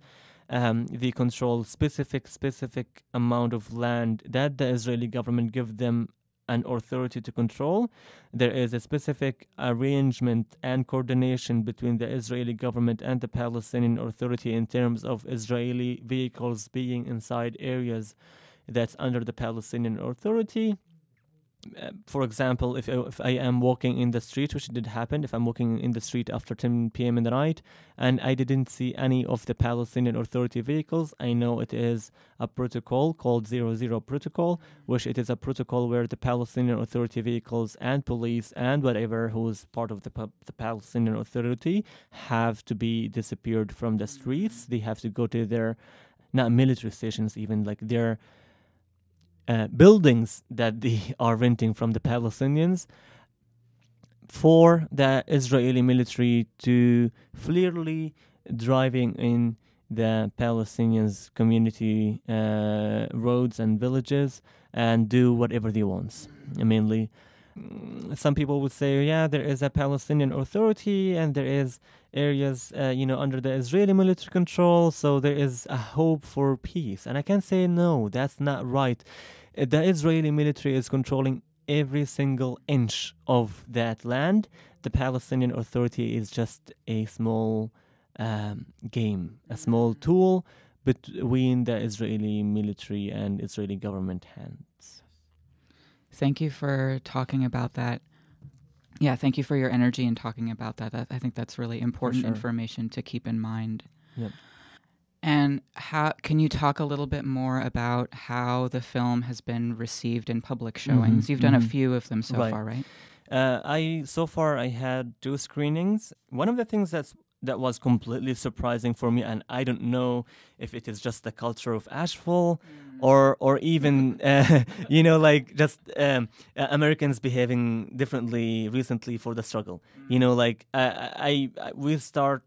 [SPEAKER 10] They control specific amount of land that the Israeli government give them an authority to control. There is a specific arrangement and coordination between the Israeli government and the Palestinian Authority in terms of Israeli vehicles being inside areas that's under the Palestinian Authority. For example, if I am walking in the street, which did happen, if I'm walking in the street after 10 p.m. in the night and I didn't see any of the Palestinian Authority vehicles, I know it is a protocol called 00 protocol, which it is a protocol where the Palestinian Authority vehicles and police and whatever who's part of the Palestinian Authority have to be disappeared from the streets. They have to go to their, not military stations even, like their buildings that they are renting from the Palestinians. for the Israeli military to clearly driving in the Palestinians' community roads and villages and do whatever they want. Mainly, some people would say, yeah, there is a Palestinian Authority and there is areas, under the Israeli military control, so there is a hope for peace. And I can say, no, that's not right. The Israeli military is controlling every single inch of that land. The Palestinian Authority is just a small game, a small tool between the Israeli military and Israeli government hands.
[SPEAKER 1] Thank you for talking about that. Yeah, thank you for your energy in talking about that. I think that's really important information to keep in mind.
[SPEAKER 10] Yep.
[SPEAKER 1] And can you talk a little bit more about how the film has been received in public showings? You've done a few of them so far, right?
[SPEAKER 10] I had 2 screenings. One of the things that was completely surprising for me, and I don't know if it is just the culture of Asheville or even Americans behaving differently recently for the struggle. We start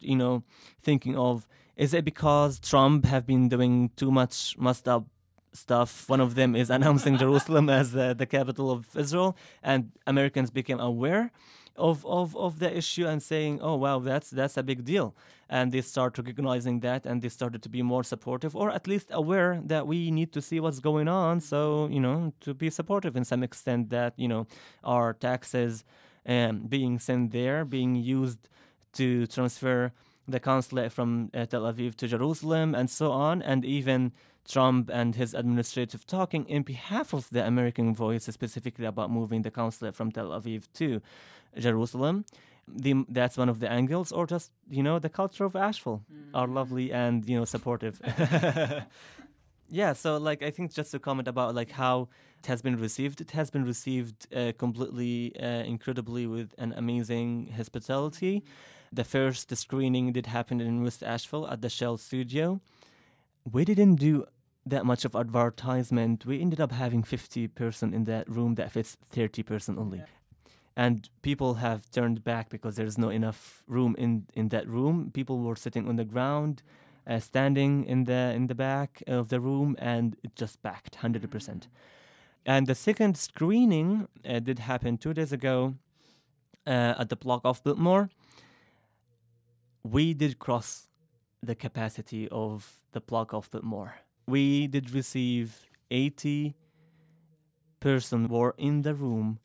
[SPEAKER 10] thinking of, is it because Trump have been doing too much messed up stuff? One of them is announcing Jerusalem as the capital of Israel, and Americans became aware of the issue and saying, oh wow, that's a big deal, and they start recognizing that, and they started to be more supportive, or at least aware that we need to see what's going on, so to be supportive in some extent, that our taxes being sent there, being used to transfer the consulate from Tel Aviv to Jerusalem and so on, and even Trump and his administrative talking in behalf of the American voice, specifically about moving the consulate from Tel Aviv to Jerusalem. That's one of the angles, or just, the culture of Asheville are lovely and, supportive. Yeah, so I think just to comment about how it has been received. It has been received completely, incredibly, with an amazing hospitality. The first screening did happen in West Asheville at the Shell Studio. We didn't do that much of advertisement. We ended up having 50 person in that room that fits 30 person only. And people have turned back because there's no enough room in that room. People were sitting on the ground, standing in the back of the room, and it just packed 100%. And the second screening did happen 2 days ago at the block of Biltmore. We did cross the capacity of the block of Biltmore. We did receive 80 person were in the room,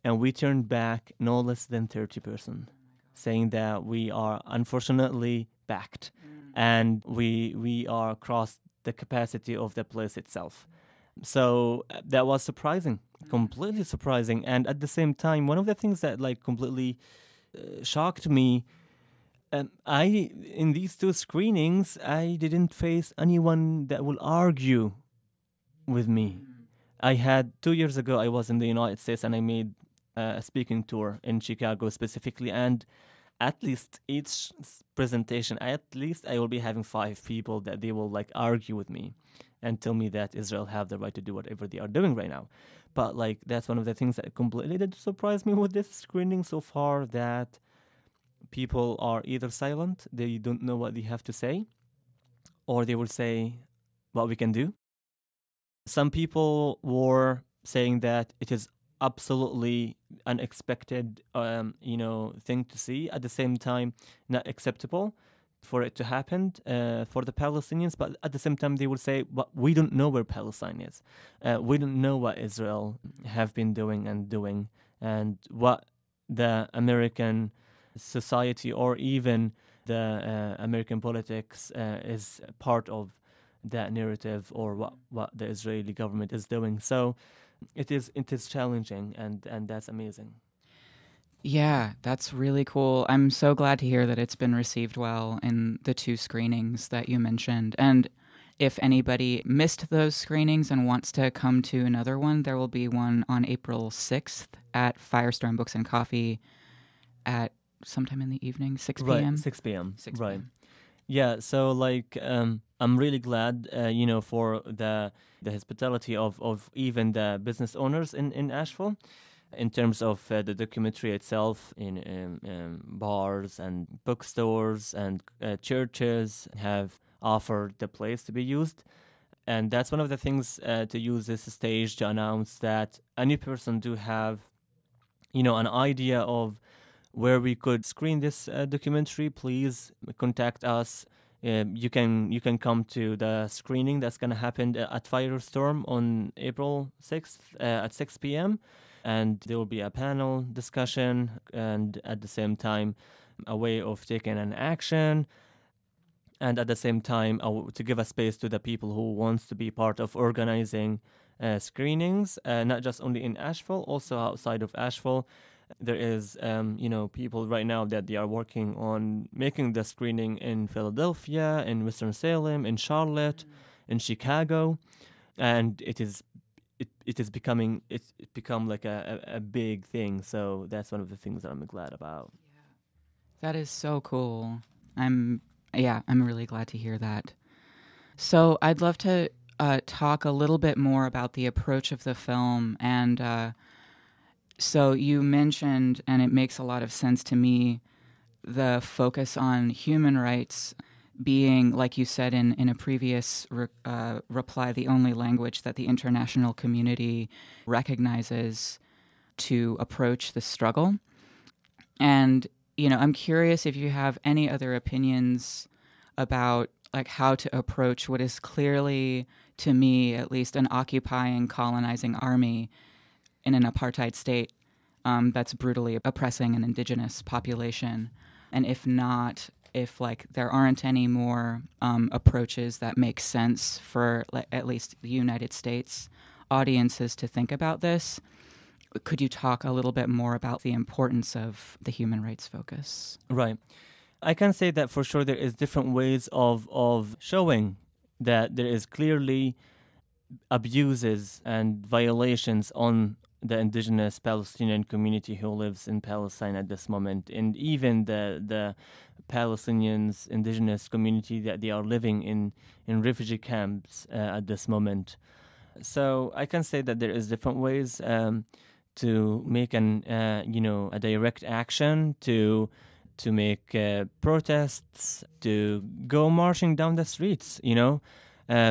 [SPEAKER 10] and we turned back no less than 30 person, saying that we are unfortunately backed, and we are across the capacity of the place itself. So that was surprising, completely surprising. And at the same time, one of the things that completely shocked me, in these 2 screenings, I didn't face anyone that will argue with me. I had 2 years ago, I was in the United States, and I made a speaking tour in Chicago specifically, and at least each presentation, I will be having 5 people that they will argue with me and tell me that Israel have the right to do whatever they are doing right now. But that's one of the things that completely did surprise me with this screening so far, that people are either silent, they don't know what they have to say, or they will say what we can do. Some people were saying that it is absolutely unexpected, thing to see. At the same time, not acceptable for it to happen for the Palestinians. But at the same time, they will say, "But we don't know where Palestine is. We don't know what Israel have been doing, and what the American society or even the American politics is part of that narrative, or what the Israeli government is doing." So it is challenging, and that's amazing.
[SPEAKER 1] Yeah, that's really cool. I'm so glad to hear that it's been received well in the 2 screenings that you mentioned. And if anybody missed those screenings and wants to come to another one, there will be one on April 6th at Firestorm Books and Coffee at sometime in the evening, 6 p.m.?
[SPEAKER 10] Right, 6 p.m.
[SPEAKER 1] 6
[SPEAKER 10] right.
[SPEAKER 1] p.m.
[SPEAKER 10] Yeah, so I'm really glad, for the hospitality of even the business owners in Asheville. in terms of the documentary itself, in bars and bookstores and churches have offered the place to be used. And that's one of the things to use this stage to announce that any person do have, an idea of where we could screen this documentary, please contact us. You can come to the screening that's going to happen at Firestorm on April 6th at 6 p.m. And there will be a panel discussion and at the same time a way of taking an action, and at the same time to give a space to the people who wants to be part of organizing screenings, not just only in Asheville, also outside of Asheville. There is, people right now that they are working on making the screening in Philadelphia, in Winston-Salem, in Charlotte, in Chicago, and it's become like a big thing. So that's one of the things that I'm glad about.
[SPEAKER 1] That is so cool. I'm really glad to hear that. So I'd love to talk a little bit more about the approach of the film. And so you mentioned, and it makes a lot of sense to me, the focus on human rights being, like you said in a previous reply, the only language that the international community recognizes to approach the struggle. And, I'm curious if you have any other opinions about like how to approach what is clearly, to me at least, an occupying, colonizing army in an apartheid state that's brutally oppressing an indigenous population. And if not, if like there aren't any more approaches that make sense for at least the United States audiences to think about this, could you talk a little bit more about the importance of the human rights focus?
[SPEAKER 10] Right. I can say that for sure there is different ways of showing that there is clearly abuses and violations on the indigenous Palestinian community who lives in Palestine at this moment, and even the Palestinians, indigenous community that they are living in refugee camps at this moment. So I can say that there is different ways to make a direct action, to make protests, to go marching down the streets,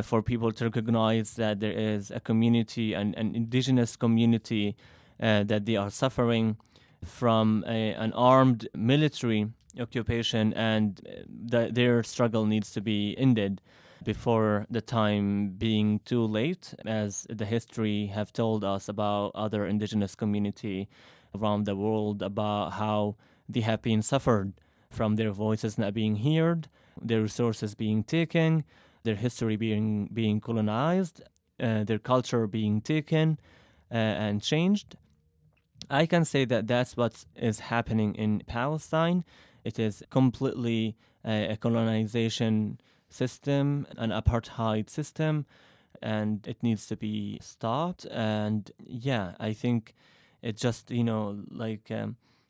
[SPEAKER 10] for people to recognize that there is a community, an indigenous community, that they are suffering from an armed military occupation, and their struggle needs to be ended before the time being too late, as the history have told us about other indigenous community around the world, about how they have been suffered from their voices not being heard, their resources being taken, their history being colonized, their culture being taken and changed. I can say that that's what is happening in Palestine. It is completely a colonization system, an apartheid system, and it needs to be stopped. And I think it just,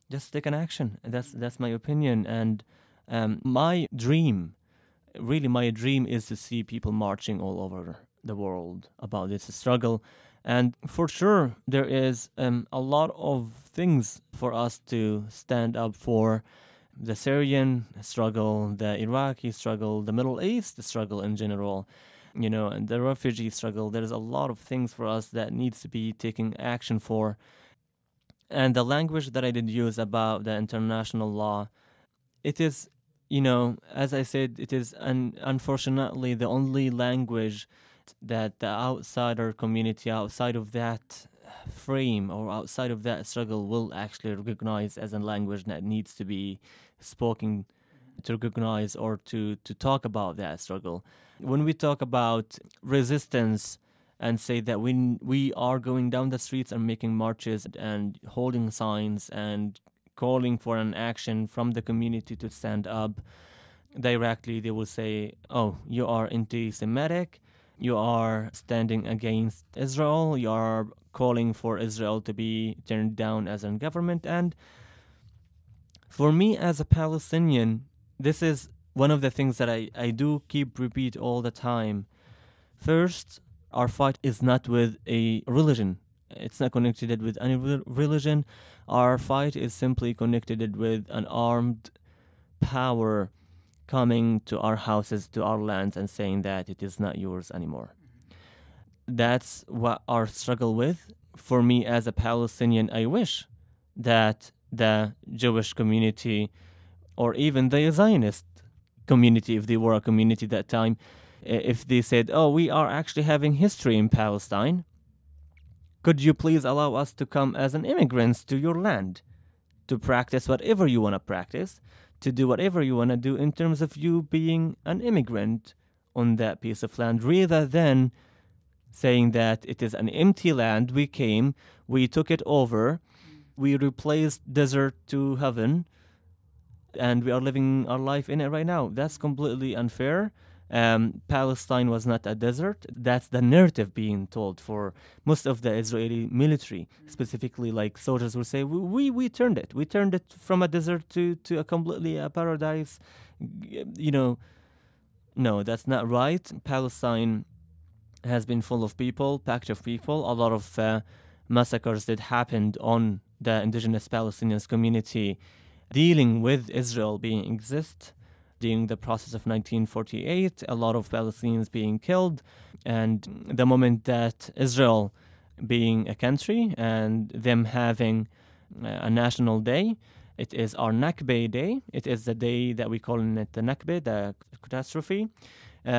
[SPEAKER 10] just take an action. That's my opinion. And my dream is to see people marching all over the world about this struggle. And for sure, there is a lot of things for us to stand up for. The Syrian struggle, the Iraqi struggle, the Middle East struggle in general, and the refugee struggle. There's a lot of things for us that needs to be taken action for. And the language that I did use about the international law, it is, as I said, it is unfortunately the only language that the outsider community outside of that frame or outside of that struggle will actually recognize as a language that needs to be spoken to recognize or to talk about that struggle. When we talk about resistance and say that we are going down the streets and making marches and holding signs and calling for an action from the community to stand up, directly they will say, oh, you are anti-Semitic, you are standing against Israel, you are calling for Israel to be turned down as a government. And for me as a Palestinian, this is one of the things that I do keep repeat all the time. First, our fight is not with a religion. It's not connected with any religion. Our fight is simply connected with an armed power coming to our houses, to our lands, and saying that it is not yours anymore. That's what our struggle with. For me as a Palestinian, I wish that the Jewish community or even the Zionist community, if they were a community at that time, if they said, oh, we are actually having history in Palestine, could you please allow us to come as an immigrants to your land, to practice whatever you want to practice, to do whatever you want to do in terms of you being an immigrant on that piece of land, rather than saying that it is an empty land. We came, we took it over, we replaced desert to heaven, and we are living our life in it right now. That's completely unfair. Palestine was not a desert. That's the narrative being told for most of the Israeli military. Specifically, like soldiers will say, we turned it. We turned it from a desert to a completely a paradise. No, that's not right. Palestine has been full of people, packed of people. A lot of massacres that happened on the indigenous Palestinians community dealing with Israel being exist. During the process of 1948, a lot of Palestinians being killed. And the moment that Israel being a country and them having a national day, it is our Nakba Day. It is the day that we call it the Nakba, the catastrophe,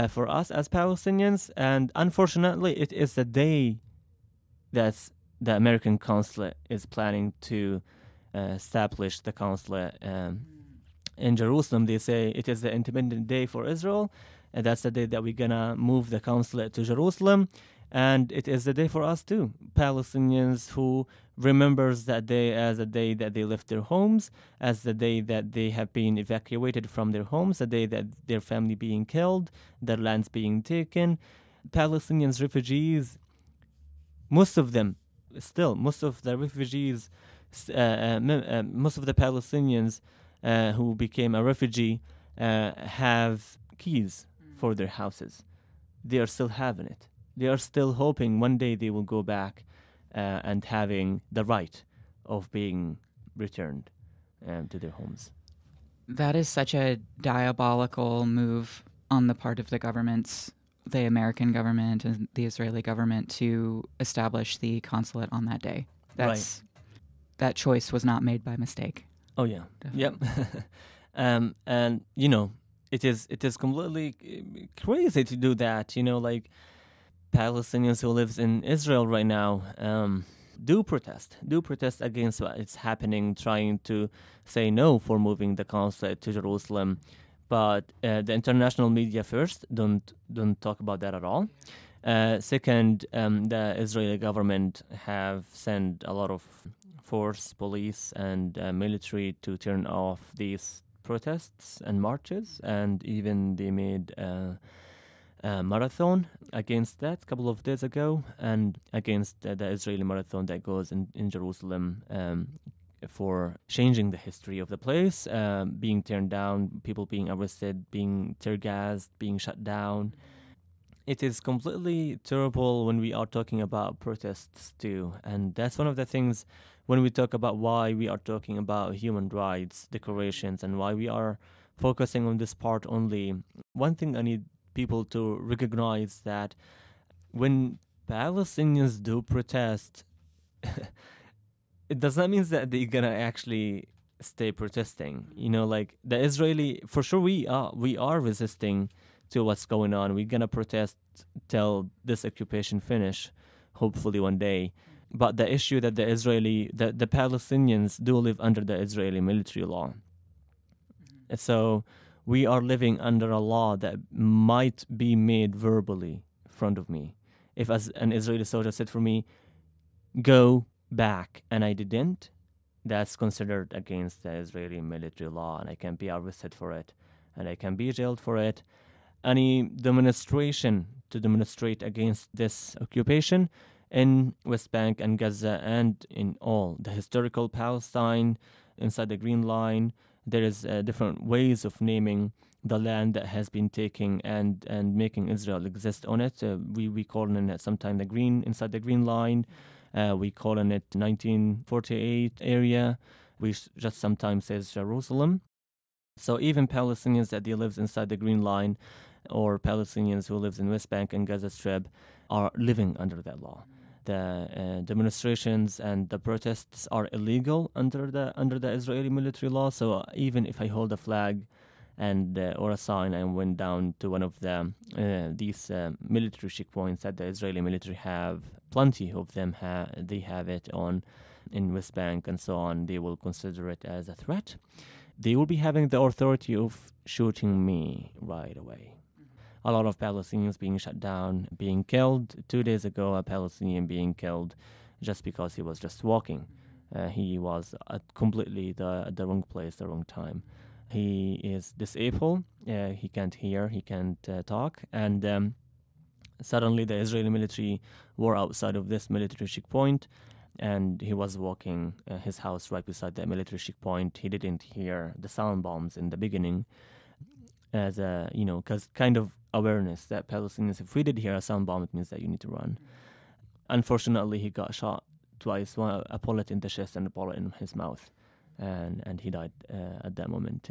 [SPEAKER 10] for us as Palestinians. And unfortunately, it is the day that the American consulate is planning to establish the consulate in Jerusalem. They say it is the Independent Day for Israel, and that's the day that we're gonna move the consulate to Jerusalem. And it is the day for us too, Palestinians who remembers that day as a day that they left their homes, as the day that they have been evacuated from their homes, the day that their family being killed, their lands being taken. Palestinians, refugees, most of them, still, most of the refugees, most of the Palestinians who became a refugee have keys for their houses. They are still having it. They are still hoping one day they will go back and having the right of being returned to their homes.
[SPEAKER 1] That is such a diabolical move on the part of the governments, the American government and the Israeli government, to establish the consulate on that day. That's right. That choice was not made by mistake.
[SPEAKER 10] Oh yeah, definitely. Yep. And it is completely crazy to do that. Like Palestinians who lives in Israel right now do protest against what is happening, trying to say no for moving the consulate to Jerusalem. But the international media first don't talk about that at all. Second, the Israeli government have sent a lot of force, police, and military to turn off these protests and marches, and even they made a marathon against that a couple of days ago, and against the Israeli marathon that goes in Jerusalem for changing the history of the place, being turned down, people being arrested, being tear gassed, being shut down. It is completely terrible when we are talking about protests too, and that's one of the things when we talk about why we are talking about human rights declarations and why we are focusing on this part only. One thing I need people to recognize that when Palestinians do protest, it does not mean that they're gonna actually stay protesting. Like the Israeli, for sure we are resisting to what's going on. We're gonna protest till this occupation finish, hopefully one day. But the issue that the Palestinians do live under the Israeli military law. So we are living under a law that might be made verbally in front of me. If as an Israeli soldier said for me, go back, and I didn't, that's considered against the Israeli military law, and I can be arrested for it, and I can be jailed for it. Any demonstration to demonstrate against this occupation in West Bank and Gaza and in all the historical Palestine inside the Green Line, there is different ways of naming the land that has been taken and making Israel exist on it. We call it sometimes the green, inside the Green Line. We call it 1948 area. We just sometimes says Jerusalem. So even Palestinians that they live inside the Green Line, or Palestinians who lives in West Bank and Gaza Strip, are living under that law. The demonstrations and the protests are illegal under the Israeli military law. So even if I hold a flag and or a sign and went down to one of the these military checkpoints that the Israeli military have, plenty of them they have it on in West Bank and so on, they will consider it as a threat. They will be having the authority of shooting me right away. A lot of Palestinians being shut down, being killed. 2 days ago, a Palestinian being killed just because he was just walking. He was at completely the wrong place, the wrong time. He is disabled. He can't hear. He can't talk. And suddenly the Israeli military were outside of this military checkpoint, and he was walking his house right beside that military checkpoint. He didn't hear the sound bombs in the beginning, as a, because kind of awareness that Palestinians, if we did hear a sound bomb, it means that you need to run. Unfortunately, he got shot twice, a bullet in the chest and a bullet in his mouth, and he died at that moment.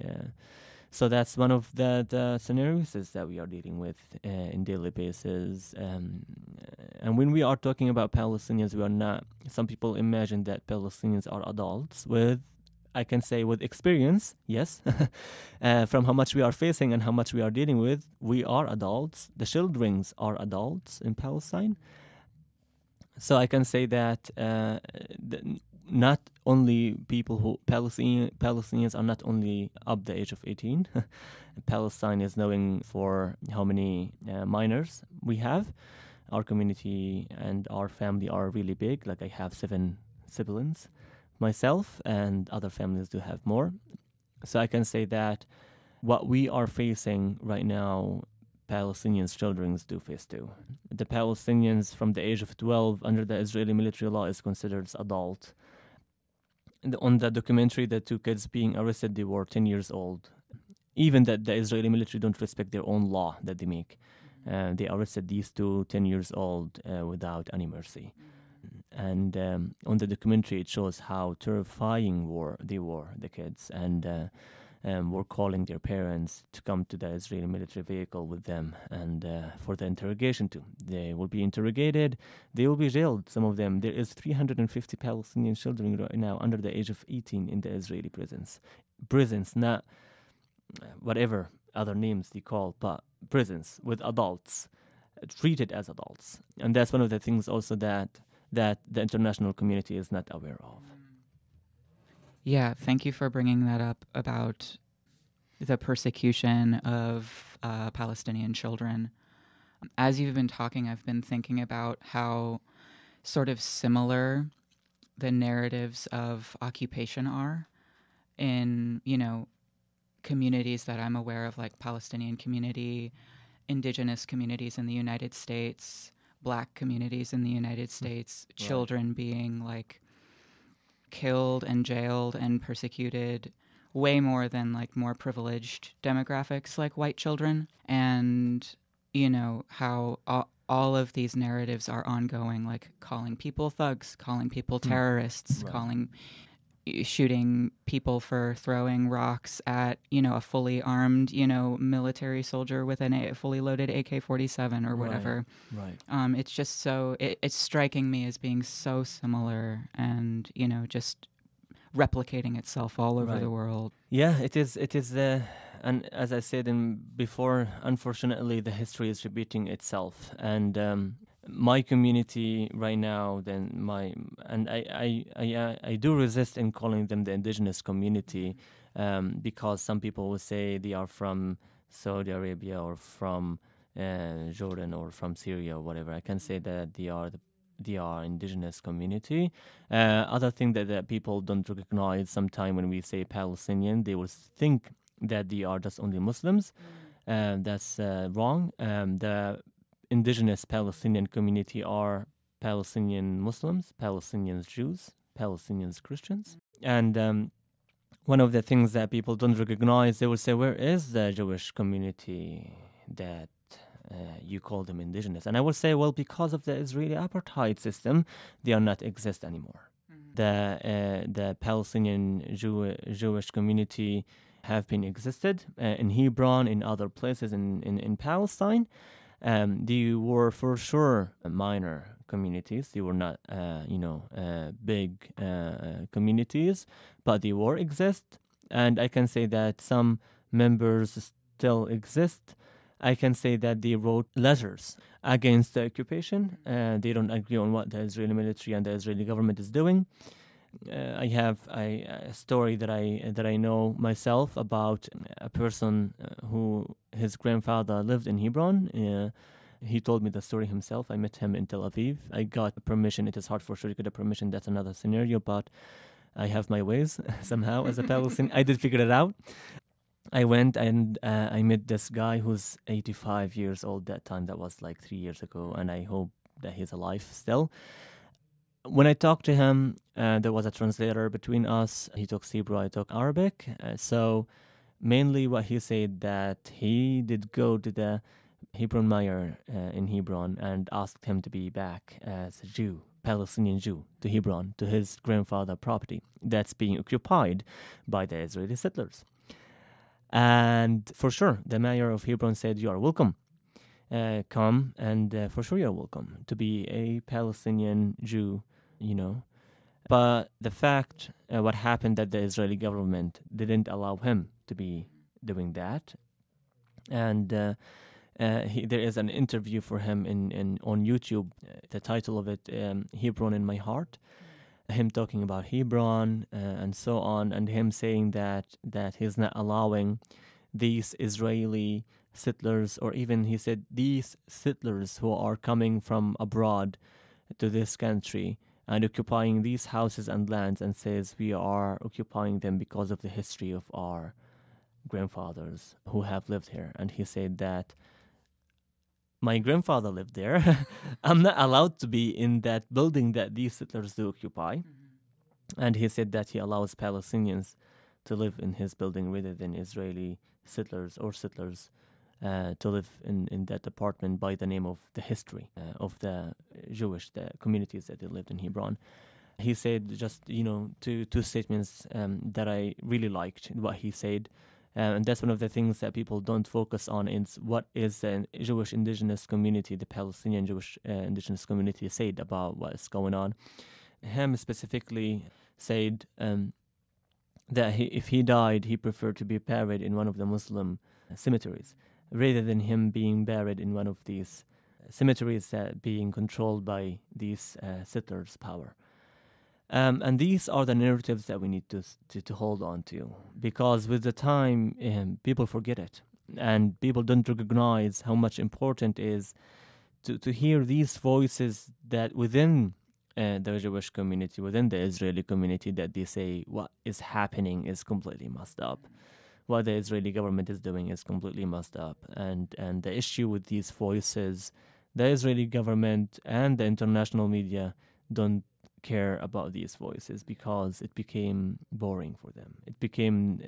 [SPEAKER 10] So that's one of the scenarios that we are dealing with in daily basis. And when we are talking about Palestinians, we are not, some people imagine that Palestinians are adults with, I can say with experience, yes, from how much we are facing and how much we are dealing with. We are adults. The children are adults in Palestine. So I can say that not only people who, Palestinians are not only up the age of 18. Palestine is knowing for how many minors we have. Our community and our family are really big. Like I have 7 siblings myself, and other families do have more. So I can say that what we are facing right now, Palestinians' children do face too. The Palestinians from the age of 12 under the Israeli military law is considered adult. On the documentary, the 2 kids being arrested, they were 10 years old. Even that the Israeli military don't respect their own law that they make. They arrested these 2 10 years old without any mercy. And on the documentary, it shows how terrifying they were, the kids, and were calling their parents to come to the Israeli military vehicle with them and for the interrogation too. They will be interrogated. They will be jailed, some of them. There is 350 Palestinian children right now under the age of 18 in the Israeli prisons. Prisons, not whatever other names they call, but prisons with adults, treated as adults. And that's one of the things also that the international community is not aware of.
[SPEAKER 1] Yeah, thank you for bringing that up about the persecution of Palestinian children. As you've been talking, I've been thinking about how sort of similar the narratives of occupation are in, communities that I'm aware of, like Palestinian community, indigenous communities in the United States, Black communities in the United States, right. Children being like killed and jailed and persecuted way more than like more privileged demographics like white children. And, how all of these narratives are ongoing, like calling people thugs, calling people terrorists,
[SPEAKER 10] Right.
[SPEAKER 1] Shooting people for throwing rocks at, a fully armed, military soldier with a fully loaded AK-47 or whatever.
[SPEAKER 10] Right.
[SPEAKER 1] It's just so, it's striking me as being so similar and, just replicating itself all over the world.
[SPEAKER 10] Yeah, it is, and as I said before, unfortunately, the history is repeating itself. And my community right now, I do resist in calling them the indigenous community, because some people will say they are from Saudi Arabia or from Jordan or from Syria or whatever. I can say that they are indigenous community. Other thing that people don't recognize sometime when we say Palestinian, they will think that they are just only Muslims. That's wrong. The indigenous Palestinian community are Palestinian Muslims, Palestinian Jews, Palestinian Christians. And one of the things that people don't recognize, they will say, where is the Jewish community that you call them indigenous? And I would say, well, because of the Israeli apartheid system, they are not exist anymore. The Palestinian Jewish community have been existed in Hebron, in other places in Palestine. They were for sure minor communities. They were not, big communities, but they were exist. And I can say that some members still exist. I can say that they wrote letters against the occupation. They don't agree on what the Israeli military and the Israeli government is doing. I have a story that I know myself about a person who his grandfather lived in Hebron. He told me the story himself. I met him in Tel Aviv. I got permission. It is hard for sure to get a permission. That's another scenario, but I have my ways somehow as a Palestinian. I did figure it out. I went and I met this guy who's 85 years old that time. That was like 3 years ago, and I hope that he's alive still. When I talked to him, there was a translator between us. He talks Hebrew, I talk Arabic. So mainly what he said that he did go to the Hebron mayor in Hebron and asked him to be back as a Jew, Palestinian Jew, to Hebron, to his grandfather's property that's being occupied by the Israeli settlers. And for sure, the mayor of Hebron said, you are welcome. Come, and for sure you're welcome to be a Palestinian Jew, But the fact, what happened that the Israeli government didn't allow him to be doing that. And there is an interview for him on YouTube. The title of it, Hebron in My Heart. Him talking about Hebron and so on, and him saying that he's not allowing these Israeli settlers, or even he said these settlers who are coming from abroad to this country and occupying these houses and lands, and says we are occupying them because of the history of our grandfathers who have lived here. And he said that my grandfather lived there. I'm not allowed to be in that building that these settlers do occupy. And he said that he allows Palestinians to live in his building rather than Israeli settlers to live in that apartment by the name of the history of the communities that they lived in Hebron. He said just, two statements that I really liked what he said. And that's one of the things that people don't focus on, is what is the Jewish indigenous community, the Palestinian Jewish indigenous community said about what's going on. Him specifically said that if he died, he preferred to be buried in one of the Muslim cemeteries rather than him being buried in one of these cemeteries that being controlled by these settlers' power. And these are the narratives that we need to hold on to, because with the time, people forget it, and people don't recognize how much important it is to hear these voices that within the Jewish community, within the Israeli community, that they say what is happening is completely messed up. What the Israeli government is doing is completely messed up. And the issue with these voices, the Israeli government and the international media don't care about these voices because it became boring for them. It became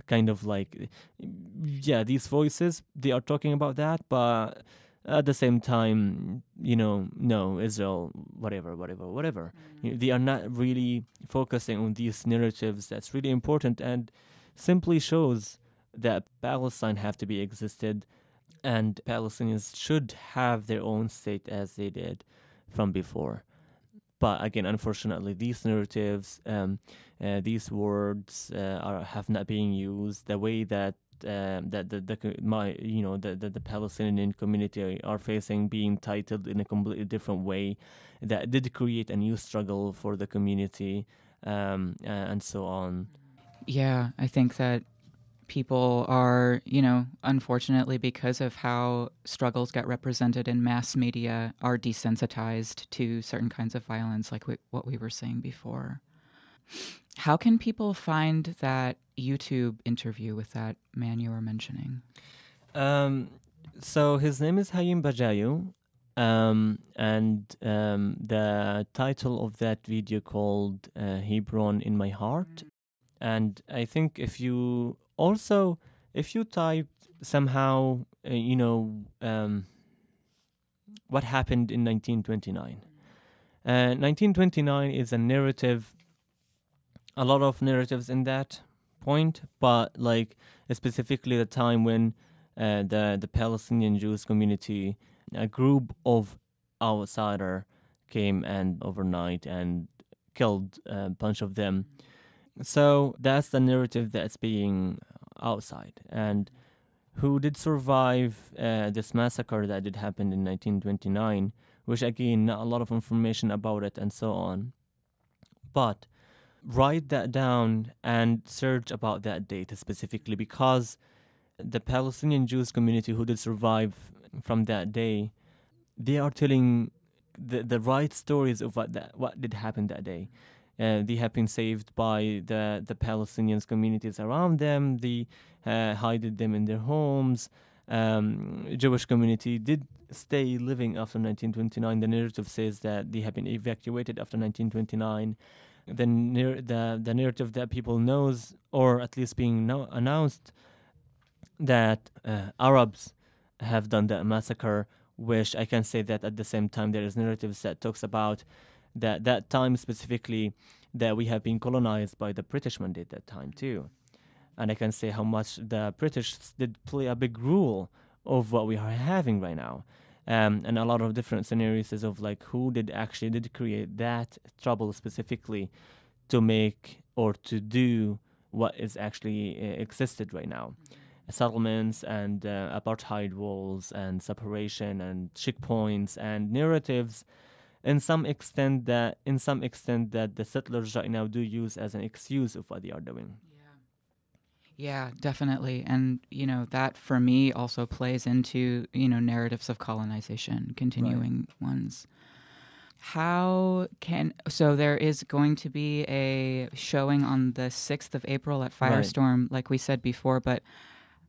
[SPEAKER 10] kind of like, these voices, they are talking about that, but at the same time, no, Israel, whatever. They are not really focusing on these narratives that's really important and simply shows that Palestine have to be existed and Palestinians should have their own state as they did from before. But again, unfortunately, these narratives, these words have not been used the way that the Palestinian community are facing, being titled in a completely different way. That did create a new struggle for the community, and so on.
[SPEAKER 1] Yeah, I think that people are, unfortunately, because of how struggles get represented in mass media, are desensitized to certain kinds of violence, like what we were saying before. How can people find that YouTube interview with that man you were mentioning?
[SPEAKER 10] So his name is Hayim Bajayu, and the title of that video called Hebron in My Heart. And I think if you type somehow, what happened in 1929. 1929 is a narrative, a lot of narratives in that point, but like specifically the time when the Palestinian Jewish community, a group of outsider came and overnight and killed a bunch of them. So that's the narrative that's being outside. And who did survive this massacre that did happen in 1929, which again, not a lot of information about it and so on. But write that down and search about that date specifically, because the Palestinian Jewish community who did survive from that day, they are telling the right stories of what did happen that day. They have been saved by the Palestinian communities around them. They hided them in their homes. Jewish community did stay living after 1929. The narrative says that they have been evacuated after 1929. The narrative that people knows, or at least being announced, that Arabs have done that massacre, which I can say that at the same time there is narratives that talks about that time specifically that we have been colonized by the British mandate that time too. And I can say how much the British did play a big role of what we are having right now. And a lot of different scenarios of like who did create that trouble specifically to make or to do what is actually existed right now. Settlements and apartheid walls and separation and checkpoints and narratives in some extent that the settlers right now do use as an excuse of what they are doing.
[SPEAKER 1] Yeah, definitely. And, that for me also plays into, narratives of colonization, continuing ones. So there is going to be a showing on the 6th of April at Firestorm, like we said before,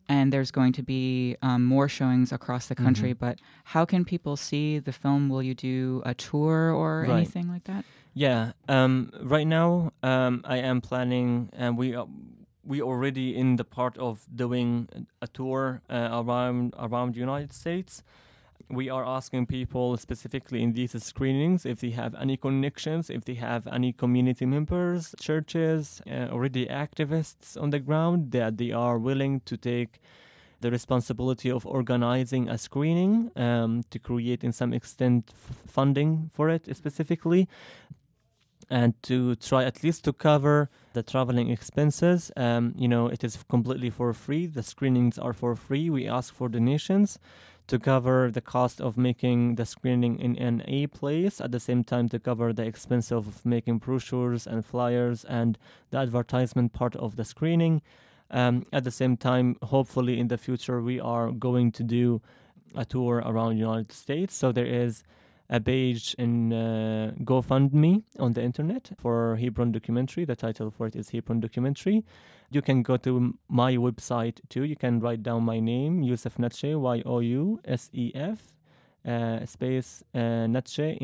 [SPEAKER 1] and there's going to be more showings across the country, but how can people see the film? Will you do a tour or anything like that?
[SPEAKER 10] Yeah, right now I am planning, and we already in the part of doing a tour around the United States. We are asking people specifically in these screenings if they have any connections, if they have any community members, churches, already activists on the ground that they are willing to take the responsibility of organizing a screening to create in some extent funding for it specifically, and to try at least to cover the traveling expenses. It is completely for free. The screenings are for free. We ask for donations to cover the cost of making the screening in a place, at the same time to cover the expense of making brochures and flyers and the advertisement part of the screening. At the same time, hopefully in the future, we are going to do a tour around the United States. So there is a page in GoFundMe on the internet for Hebron Documentary. The title for it is Hebron Documentary. You can go to my website too. You can write down my name, Yousef Natsha, Yousef, space Natsha,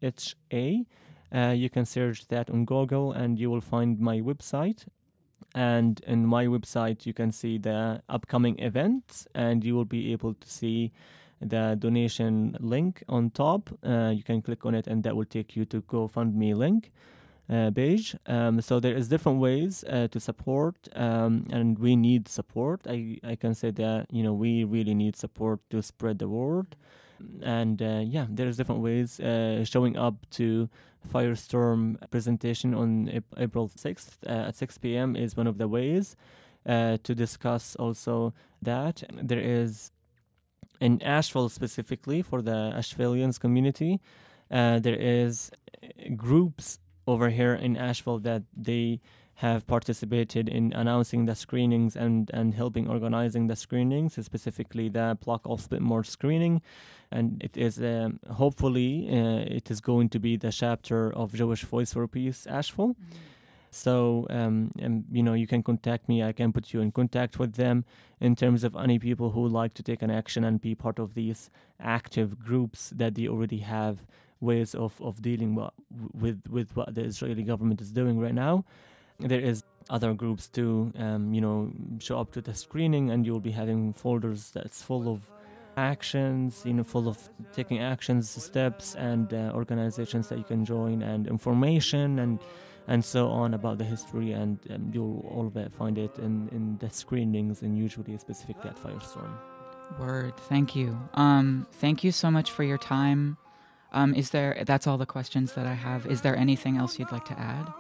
[SPEAKER 10] Natsha. You can search that on Google and you will find my website. And in my website, you can see the upcoming events and you will be able to see the donation link on top. You can click on it and that will take you to GoFundMe link page. So there is different ways to support, and we need support. I can say that we really need support to spread the word. And there's different ways. Showing up to Firestorm presentation on April 6th at 6 p.m. is one of the ways to discuss also that. There is in Asheville specifically for the Ashevilleans community, there is groups over here in Asheville that they have participated in announcing the screenings and helping organizing the screenings, specifically the Block of Spitmore screening. And it is hopefully it is going to be the chapter of Jewish Voice for Peace Asheville. So, you can contact me. I can put you in contact with them in terms of any people who like to take an action and be part of these active groups that they already have ways of dealing with what the Israeli government is doing right now. There is other groups too, show up to the screening and you'll be having folders that's full of actions, full of taking actions, steps, and organizations that you can join, and information and so on about the history, and you'll all find it in the screenings, and usually specifically at Firestorm.
[SPEAKER 1] Word. Thank you. Thank you so much for your time. That's all the questions that I have. Is there anything else you'd like to add?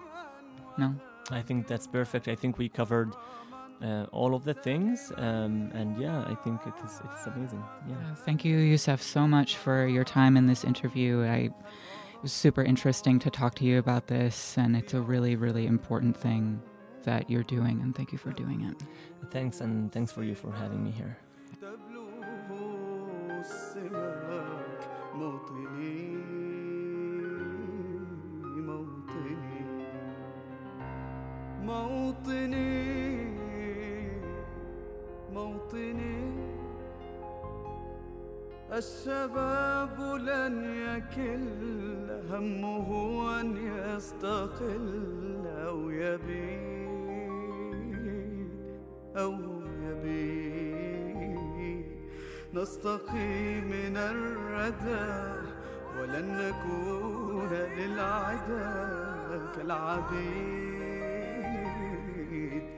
[SPEAKER 1] No?
[SPEAKER 10] I think that's perfect. I think we covered all of the things, and yeah, I think it's amazing. Yeah.
[SPEAKER 1] Thank you, Yousef, so much for your time in this interview. It was super interesting to talk to you about this, and it's a really, really important thing that you're doing, and thank you for doing it.
[SPEAKER 10] Thanks, and thanks for you for having me here.
[SPEAKER 11] الشباب لن يكل همه أن يستقل أو يبيد نستقي من الردى ولن نكون للعدا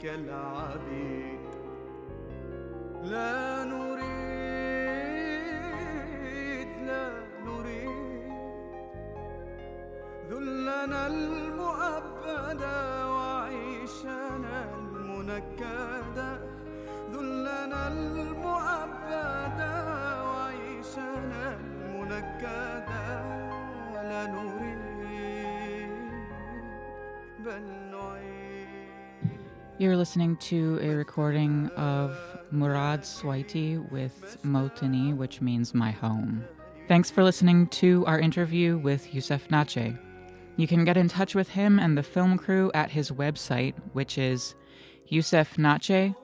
[SPEAKER 11] كالعبيد لا نريد ذلنا المؤبدا وعيشنا المنكدا ذلنا المؤبدا وعيشنا المنكدا لا نريد بل نعيد.
[SPEAKER 1] You're listening to a recording of Murad Swaiti with Motini, which means my home. Thanks for listening to our interview with Yousef Natsha. You can get in touch with him and the film crew at his website, which is Yousef Natsha,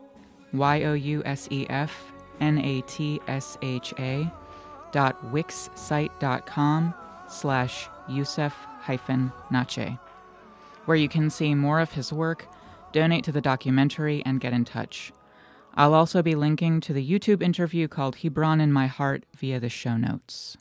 [SPEAKER 1] yousefnatsha.wixsite.com/Yousef-Natsha, where you can see more of his work, donate to the documentary, and get in touch. I'll also be linking to the YouTube interview called Hebron in My Heart via the show notes.